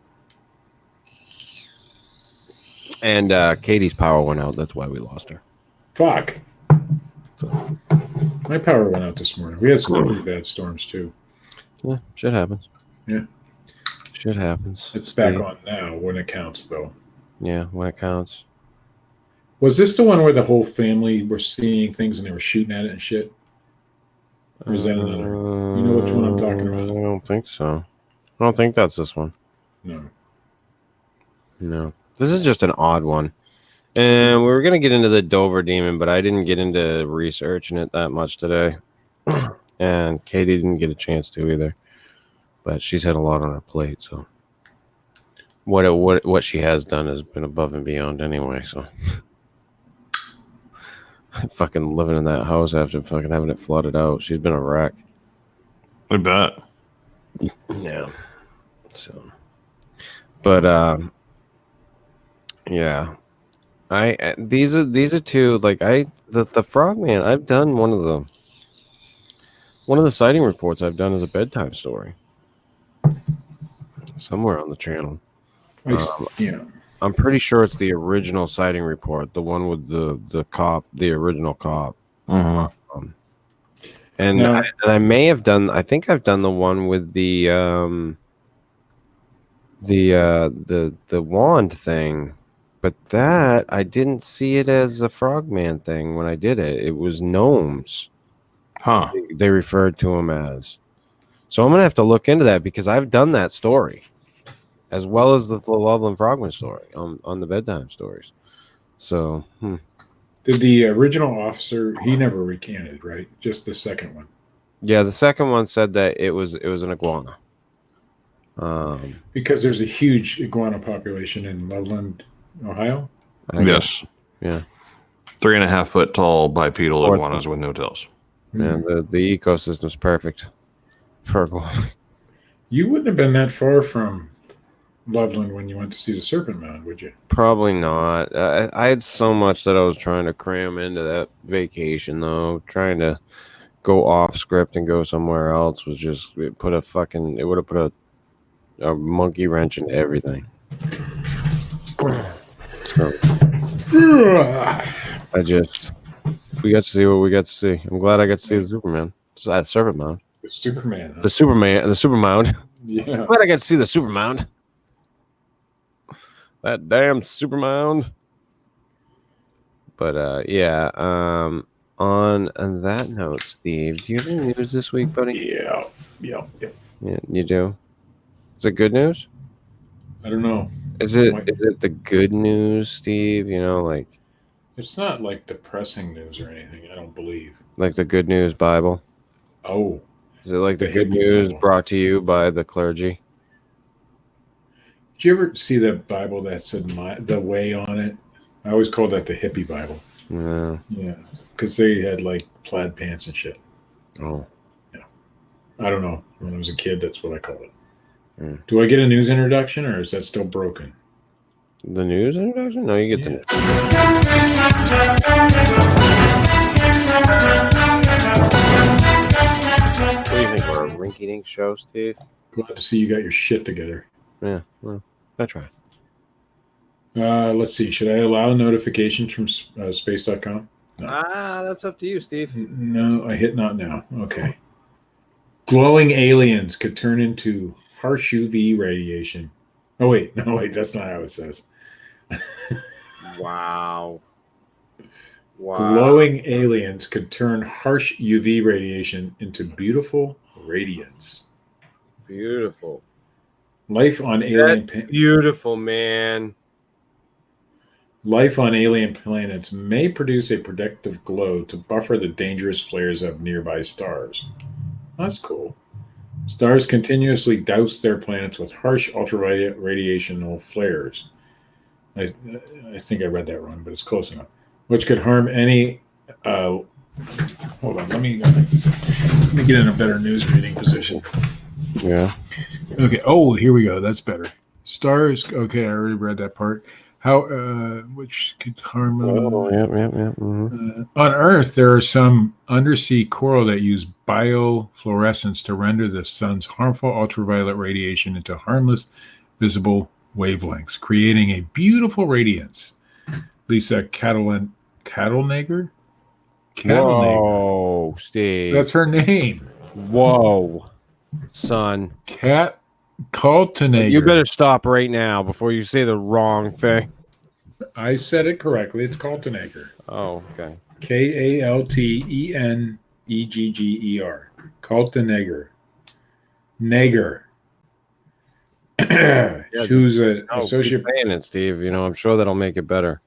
And Katie's power went out. That's why we lost her. Fuck. So, My power went out this morning. We had some pretty bad storms too. yeah, shit happens. Yeah. Shit happens. It's back on now when it counts, though. Yeah, when it counts. Was this the one where the whole family were seeing things and they were shooting at it and shit? Or is that another? You know which one I'm talking about? I don't think so. I don't think that's this one. No. No. This is just an odd one. And we were going to get into the Dover Demon, but I didn't get into researching it that much today. And Katie didn't get a chance to either. But she's had a lot on her plate, so what she has done has been above and beyond anyway, so fucking living in that house after fucking having it flooded out. She's been a wreck. I bet. Yeah. So, but yeah, these are two, like the Frogman. I've done one of the sighting reports I've done as a bedtime story somewhere on the channel. Yeah. I'm pretty sure it's the original sighting report, the one with the cop, the original cop. And Now, I may have done. I think I've done the one with the wand thing, but that I didn't see it as a Frogman thing when I did it. It was gnomes. Huh. They referred to them as. So I'm gonna have to look into that because I've done that story, as well as the Loveland Frogman story on the bedtime stories. So, did the original officer? He never recanted, right? Just the second one. yeah, the second one said that it was an iguana. Because there's a huge iguana population in Loveland, Ohio. Yes. Yeah. 3.5 foot tall bipedal iguanas with no tails. And the ecosystem's perfect for iguanas. You wouldn't have been that far from Loveland when you went to see the Serpent Mound, would you? Probably not. I had so much that I was trying to cram into that vacation, though. Trying to go off script and go somewhere else was just it would have put a monkey wrench into everything. So, we got to see what we got to see. I'm glad I got to see the Superman. Serpent Mound. The Superman. Huh? The Super Mound. Yeah. I'm glad I got to see the Super Mound. That damn Super Mound. But yeah. On that note, Steve, do you have any news this week, buddy? Yeah. Yeah, you do. Is it good news? I don't know. Is it the good news, Steve? You know, like it's not like depressing news or anything. I don't believe. Like the Good News Bible. Oh. Is it like the Good News Bible brought to you by the clergy? Did you ever see the Bible that said the way on it? I always called that the hippie Bible. Yeah. Yeah. Because they had like plaid pants and shit. Oh. Yeah. I don't know. When I was a kid, that's what I called it. Mm. Do I get a news introduction or is that still broken? The news introduction? No, you get the news. What do you think? We're a rinky-dink show, Steve? Glad to see you got your shit together. Yeah, well, that's right. Let's see. Should I allow notifications from space.com? No. That's up to you, Steve. No, I hit not now. Okay. Glowing aliens could turn into harsh UV radiation. Oh, wait. No, wait. That's not how it says. Wow. Glowing aliens could turn harsh UV radiation into beautiful radiance. Beautiful. Life on alien beautiful, man. Life on alien planets may produce a protective glow to buffer the dangerous flares of nearby stars. That's cool. Stars continuously douse their planets with harsh ultraviolet radiational flares. I think I read that wrong, but it's close enough. Which could harm any. Hold on, let me get in a better news reading position. Yeah. Okay. Oh, here we go. That's better. Stars. Okay, I already read that part. How which could harm Mm-hmm. on Earth, there are some undersea coral that use biofluorescence to render the sun's harmful ultraviolet radiation into harmless, visible wavelengths, creating a beautiful radiance. Lisa Cattlenager? Whoa, Steve. That's her name. Whoa, son. Cat Kaltenager. You better stop right now before you say the wrong thing. I said it correctly. It's Kaltenager. Oh, okay. Kaltenegger. Kaltenager. Nager. Who's an associate. Keep saying it, Steve. You know, I'm sure that'll make it better.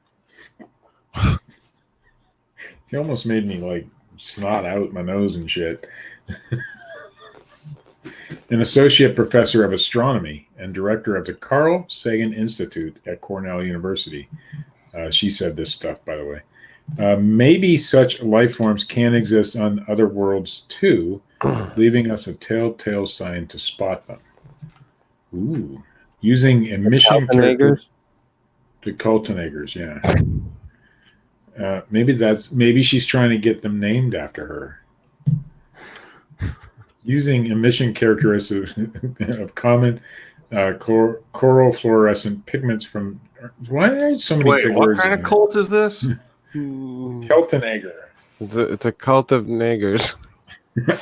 He almost made me like snot out my nose and shit. An associate professor of astronomy and director of the Carl Sagan Institute at Cornell University. She said this stuff, by the way. Maybe such life forms can exist on other worlds too, leaving us a telltale sign to spot them. Ooh. Using emission characters. The Kaltenegers, yeah. Maybe she's trying to get them named after her. Using emission characteristics of common coral fluorescent pigments from. Why are so many big words? What kind of cult is this? Kaltenager. It's a cult of niggers.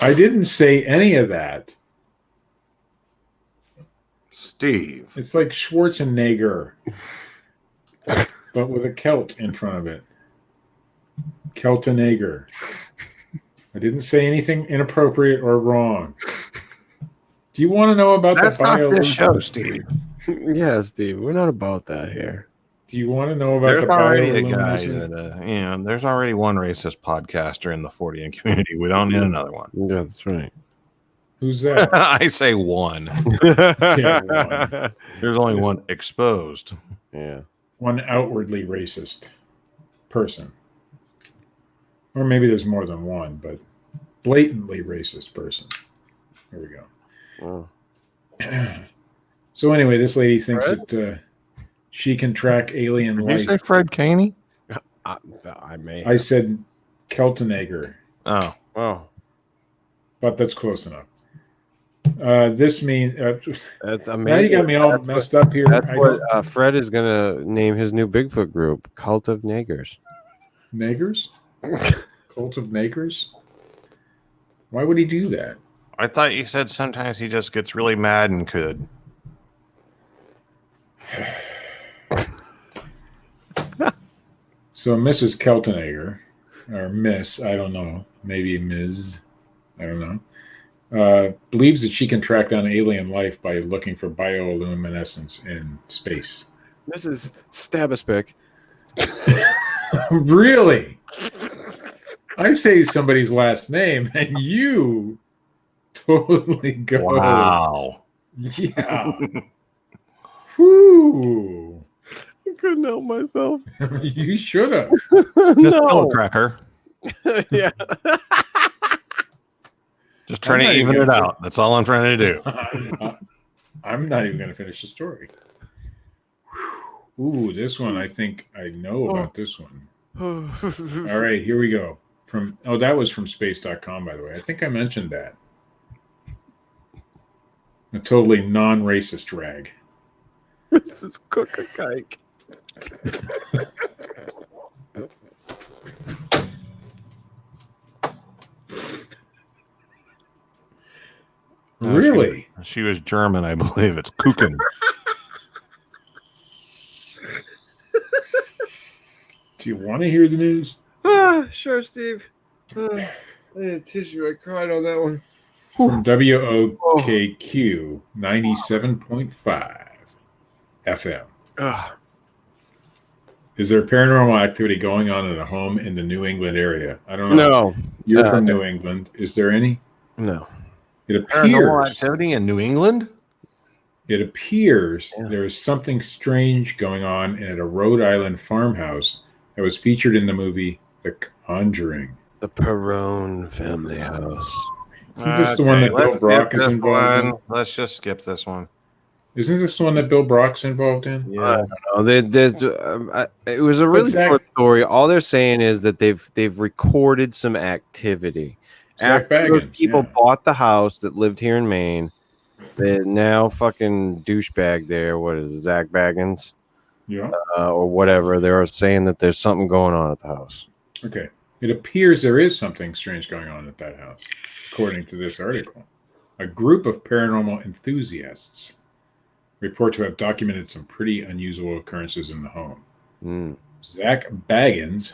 I didn't say any of that. Steve. It's like Schwarzenegger, but with a Celt in front of it. Kaltenager. I didn't say anything inappropriate or wrong. Do you want to know about That's the not bioluminescence? this show, Steve. Yeah, Steve. We're not about that here. Do you want to know about There's the already a guy bioluminescence? there's already one racist podcaster in the Fortean community. We don't need another one. Yeah, that's right. Who's that? I say one. Yeah, one. There's only one exposed. Yeah. One outwardly racist person. Or maybe there's more than one, but blatantly racist person. There we go. Oh. So anyway, this lady thinks that she can track alien Did life. you say Fred Caney? I may. I said Kaltenager, Oh. Oh. but that's close enough. This means That's amazing. now you got me all messed up here. That's what Fred is going to name his new Bigfoot group, Cult of Niggers. Nagers? Cult of Nagers? Why would he do that? I thought you said sometimes he just gets really mad and could. So Mrs. Kaltenager, or Miss, I don't know, maybe Ms., I don't know, believes that she can track down alien life by looking for bioluminescence in space. Mrs. Stabispic. Really? I say somebody's last name, and you totally go. Wow. Yeah. Whoo. I couldn't help myself. You should have. No. Cracker. Yeah. Just trying to even it out. That's all I'm trying to do. I'm not even going to finish the story. Ooh, this one, I think I know about this one. All right, here we go. That was from space.com, by the way. I think I mentioned that. A totally non-racist rag. Mrs. Cook-a-Kike. Really? She was German, I believe. It's Kuchen. Do you want to hear the news? Sure, Steve. I need a tissue. I cried on that one. From WOKQ 97.5 FM. Is there paranormal activity going on in a home in the New England area? I don't know. No. You're from New England. Is there any? No. It Paranormal appears activity in New England? there is something strange going on at a Rhode Island farmhouse that was featured in the movie The Conjuring. The Perrone family house. Isn't this the one that Bill Brock is involved in? Let's just skip this one. Isn't this the one that Bill Brock's involved in? Yeah. It was a really Zach- short story. All they're saying is that they've recorded some activity. Zach After those Baggins, people yeah. bought the house that lived here in Maine, they're now fucking douchebag there. What is it, Zach Baggins? Yeah. Or whatever. They're saying that there's something going on at the house. Okay. It appears there is something strange going on at that house, according to this article. A group of paranormal enthusiasts report to have documented some pretty unusual occurrences in the home. Zach Baggins,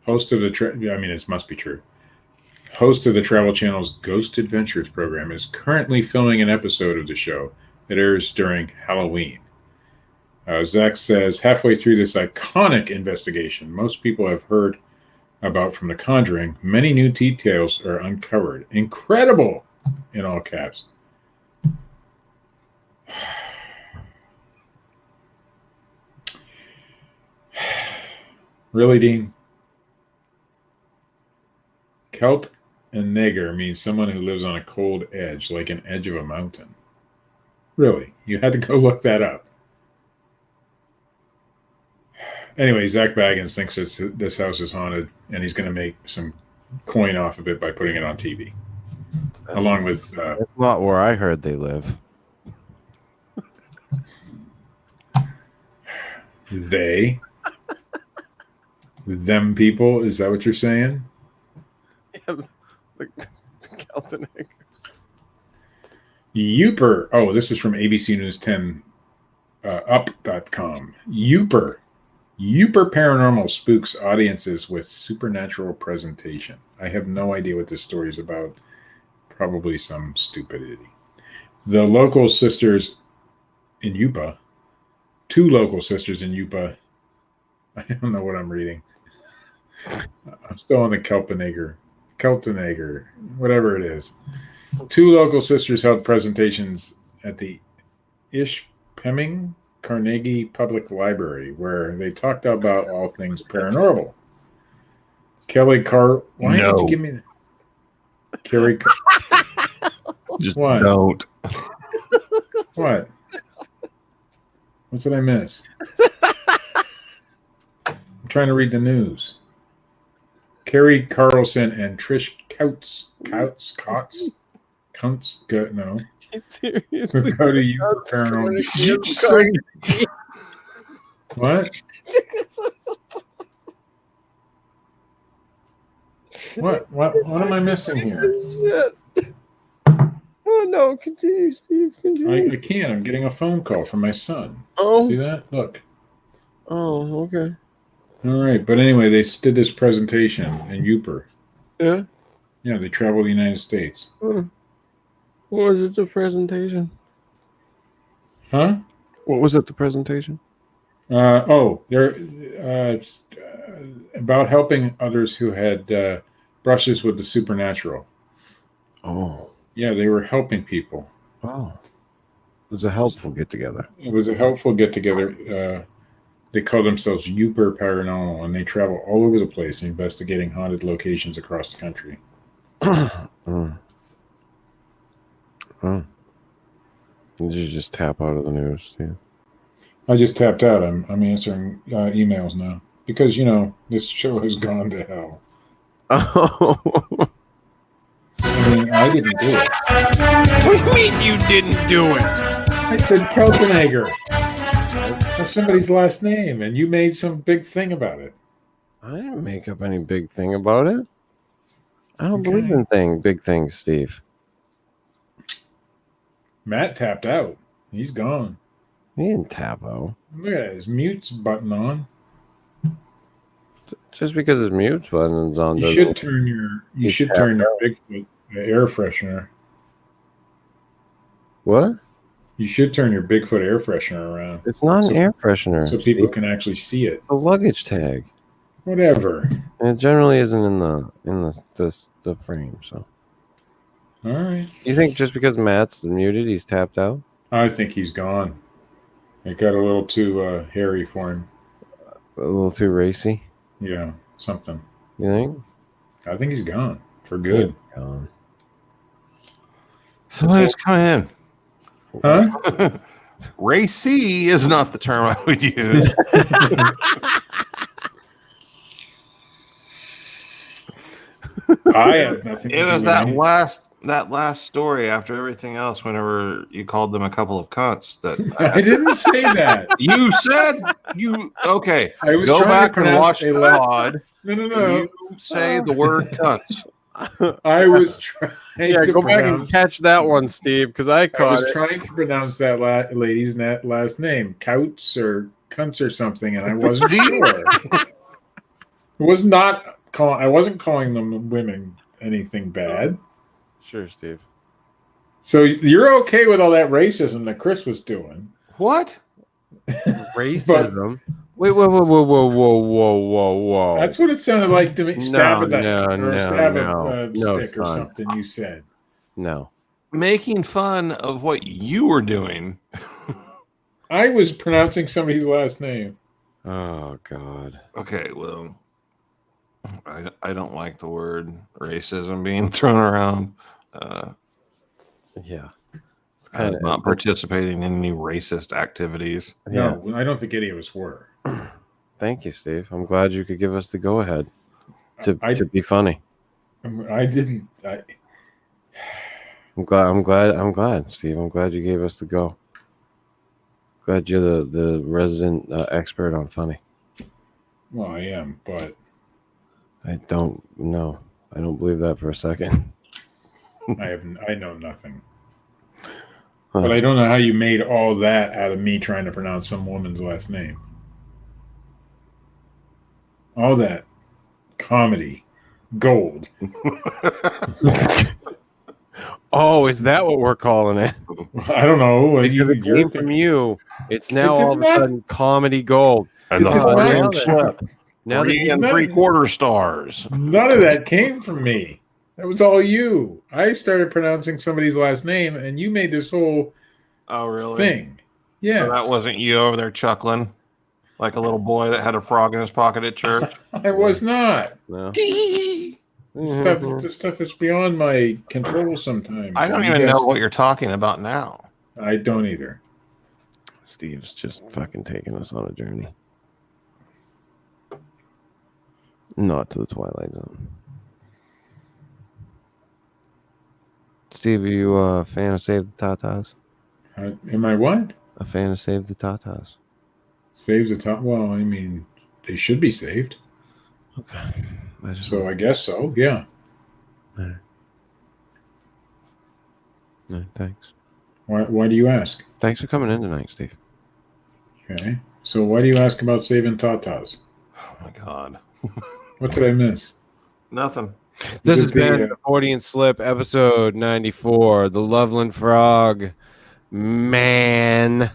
host of the this must be true. Host of the Travel Channel's Ghost Adventures program, is currently filming an episode of the show that airs during Halloween. Zach says, halfway through this iconic investigation most people have heard about from The Conjuring, many new details are uncovered. Incredible! In all caps. Really, Dean? Celt and Nigger means someone who lives on a cold edge, like an edge of a mountain. Really? You had to go look that up. Anyway, Zach Baggins thinks this house is haunted, and he's going to make some coin off of it by putting it on TV. That's Along not where I heard they live. They? Them people? Is that what you're saying? Yeah, the Celtic Niggers. Youper. Oh, this is from ABC News 10 up.com. Youper Paranormal spooks audiences with supernatural presentation. I have no idea what this story is about. Probably some stupidity. The local sisters in Yupa, two local sisters in Yupa, I don't know what I'm reading. I'm still on the Keltinager, whatever it is. Two local sisters held presentations at the Ishpeming Carnegie Public Library, where they talked about all things paranormal. Kelly Carr, why did you give me that? Carrie, Just what? don't. What? What did I miss? I'm trying to read the news. Carrie Carlson and Trish Counts, go, no. Seriously. Go to you paranormal. What? What am I missing here? Oh no! Continue, Steve. Continue. I can't. I'm getting a phone call from my son. Oh. See that? Look. Oh, okay. All right, but anyway, they did this presentation in Uper. Yeah. Yeah, they traveled the United States. What was it? The presentation? Huh? What was it? The presentation? They're about helping others who had brushes with the supernatural. Oh. Yeah, they were helping people. Oh. It was a helpful get-together. It was a helpful get-together. They call themselves Uper Paranormal, and they travel all over the place investigating haunted locations across the country. Oh. Did you just tap out of the news, Steve? I just tapped out. I'm answering emails now because, this show has gone to hell. Oh. I mean, I didn't do it. What do you mean you didn't do it? I said Keltinager. That's somebody's last name, and you made some big thing about it. I didn't make up any big thing about it. I don't believe in big things, Steve. Matt tapped out. He's gone. He didn't tap out. Look at his mute button on. Just because his mute button's on. You should turn your Bigfoot air freshener. What? You should turn your Bigfoot air freshener around. It's not an air freshener, so people can actually see it. It's a luggage tag. Whatever. And it generally isn't in the frame. So. All right. You think just because Matt's muted, he's tapped out? I think he's gone. It got a little too hairy for him. A little too racy? Yeah, something. You think? I think he's gone for good. Gone. Somebody's coming in. Huh? Racy is not the term I would use. I have nothing to It do was with that last story after everything else. Whenever you called them a couple of cunts, that I didn't say that. you said okay. I was Go trying back to and pronounce watch the pod. No. You say the word cunts. I was trying to go back and pronounce. catch that one, Steve, because I I caught was it. trying to pronounce that lady's last name, Couts or Cunts or something, and I wasn't sure. It was not. I wasn't calling them women anything bad. Sure, Steve. So you're okay with all that racism that Chris was doing? What? Racism? Whoa. That's what it sounded like to me. Stab a stick No, or son. something. You said No. Making fun of what you were doing. I was pronouncing somebody's last name. Oh God. Okay, well, I don't like the word racism being thrown around. Yeah. It's kind of not participating in any racist activities. No, I don't think any of us were. Thank you, Steve. I'm glad you could give us the go ahead to be funny. I didn't. I'm glad, Steve. I'm glad you gave us the go. Glad you're the resident expert on funny. Well, I am, but I don't believe that for a second. I know nothing. But I don't know how you made all that out of me trying to pronounce some woman's last name. All that comedy, gold. Oh, is that what we're calling it? I don't know. Because it came from you. It's now all of a sudden comedy gold. And the Fortean slip. Now 3 3/4 stars. None of that came from me. That was all you. I started pronouncing somebody's last name, and you made this whole thing. Yeah, So that wasn't you over there chuckling like a little boy that had a frog in his pocket at church. I was not. No. This stuff is beyond my control sometimes. I don't even know what you're talking about now. I don't either. Steve's just fucking taking us on a journey. Not to the Twilight Zone. Steve, are you a fan of Save the Tatas? Am I what? A fan of Save the Tatas. Save the top. Well, I mean, they should be saved. Okay. I guess so. Yeah. All right, thanks. Why do you ask? Thanks for coming in tonight, Steve. Okay. So why do you ask about saving tatas? Oh my God. What did I miss? Nothing. This has been the Fortean Slip, episode 94, the Loveland Frog. Man. If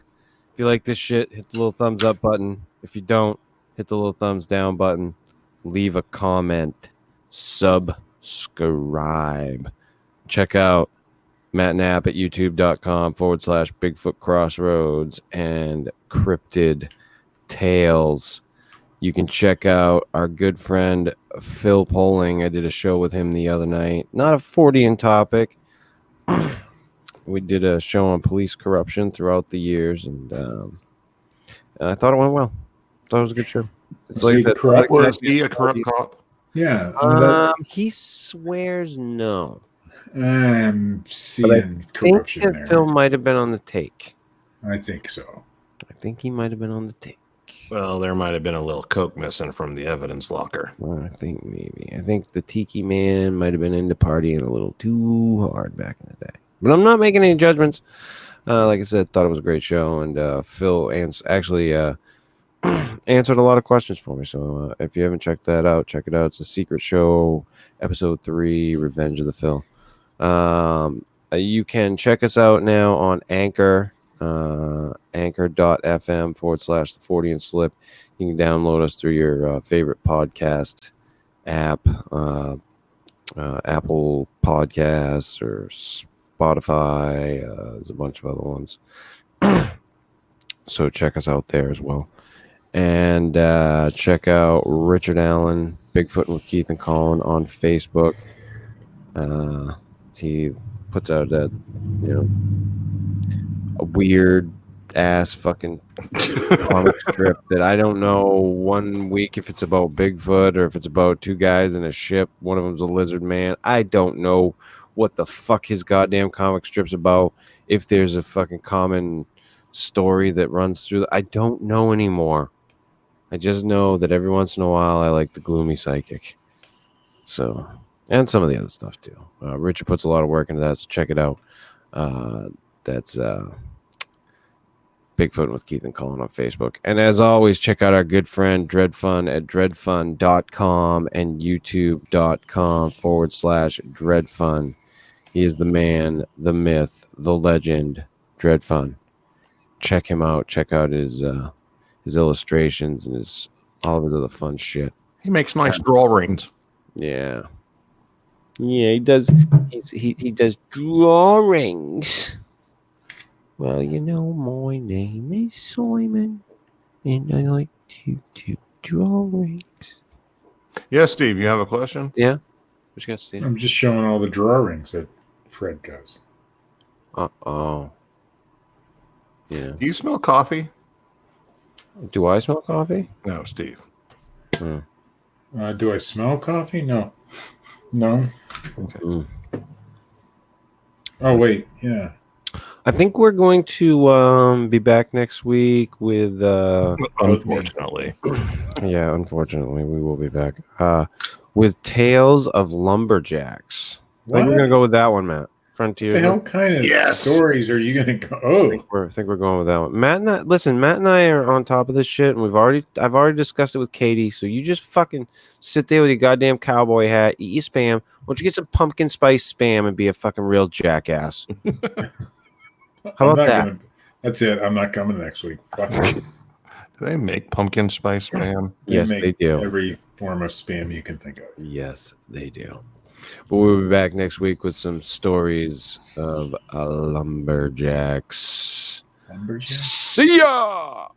you like this shit, hit the little thumbs up button. If you don't, hit the little thumbs down button. Leave a comment. Subscribe. Check out Matt Knapp at youtube.com/bigfootcrossroads and Cryptid Tales. You can check out our good friend Phil Poling. I did a show with him the other night. Not a Fortean topic. We did a show on police corruption throughout the years, and I thought it went well. Thought it was a good show. It's like that. Was he a corrupt cop? Yeah. He swears no. I'm seeing corruption that there. Phil might have been on the take. I think so. I think he might have been on the take. Well, there might have been a little coke missing from the evidence locker. Well, I think maybe. I think the Tiki Man might have been into partying a little too hard back in the day. But I'm not making any judgments. Like I said, thought it was a great show, and Phil actually answered a lot of questions for me. So if you haven't checked that out, check it out. It's a secret show, episode 3, Revenge of the Phil. You can check us out now on Anchor, anchor.fm/the Fortean Slip. You can download us through your favorite podcast app, Apple Podcasts or Spotify. There's a bunch of other ones. So check us out there as well. And check out Richard Allen, Bigfooting with Keith and Colin on Facebook. He puts out a weird ass fucking comic strip that I don't know one week if it's about Bigfoot or if it's about two guys in a ship. One of them's a lizard man. I don't know what the fuck his goddamn comic strip's about. If there's a fucking common story that runs through, I don't know anymore. I just know that every once in a while I like the gloomy psychic. So, and some of the other stuff too. Richard puts a lot of work into that, so check it out. That's Bigfoot with Keith and Colin on Facebook. And as always, check out our good friend Dred Funn at dredfun.com and youtube.com/Dred Funn. He is the man, the myth, the legend, Dred Funn. Check him out. Check out his illustrations and all of his other fun shit. He makes nice drawings. Yeah. Yeah, he does. He does drawings. Well, you know, my name is Simon, and I like to do drawings. Yeah, Steve, you have a question? Yeah? What you got, Steve? I'm just showing all the drawings that Fred does. Uh-oh. Yeah. Do you smell coffee? Do I smell coffee? No, Steve. Hmm. Do I smell coffee? No. No. Okay. Oh, wait. Yeah. I think we're going to be back next week with unfortunately. Yeah, unfortunately we will be back with Tales of Lumberjacks. I think we're gonna go with that one, Matt. Frontier. What the hell kind of stories are you gonna go? Oh, I think we're going with that one. Matt and I are on top of this shit, and I've already discussed it with Katie. So you just fucking sit there with your goddamn cowboy hat, eat your spam. Why don't you get some pumpkin spice spam and be a fucking real jackass? How about that? That's it. I'm not coming next week. Fuck it. Do they make pumpkin spice spam? Yes, they do. Every form of spam you can think of. Yes, they do. But we'll be back next week with some stories of lumberjacks. Lumberjacks? See ya!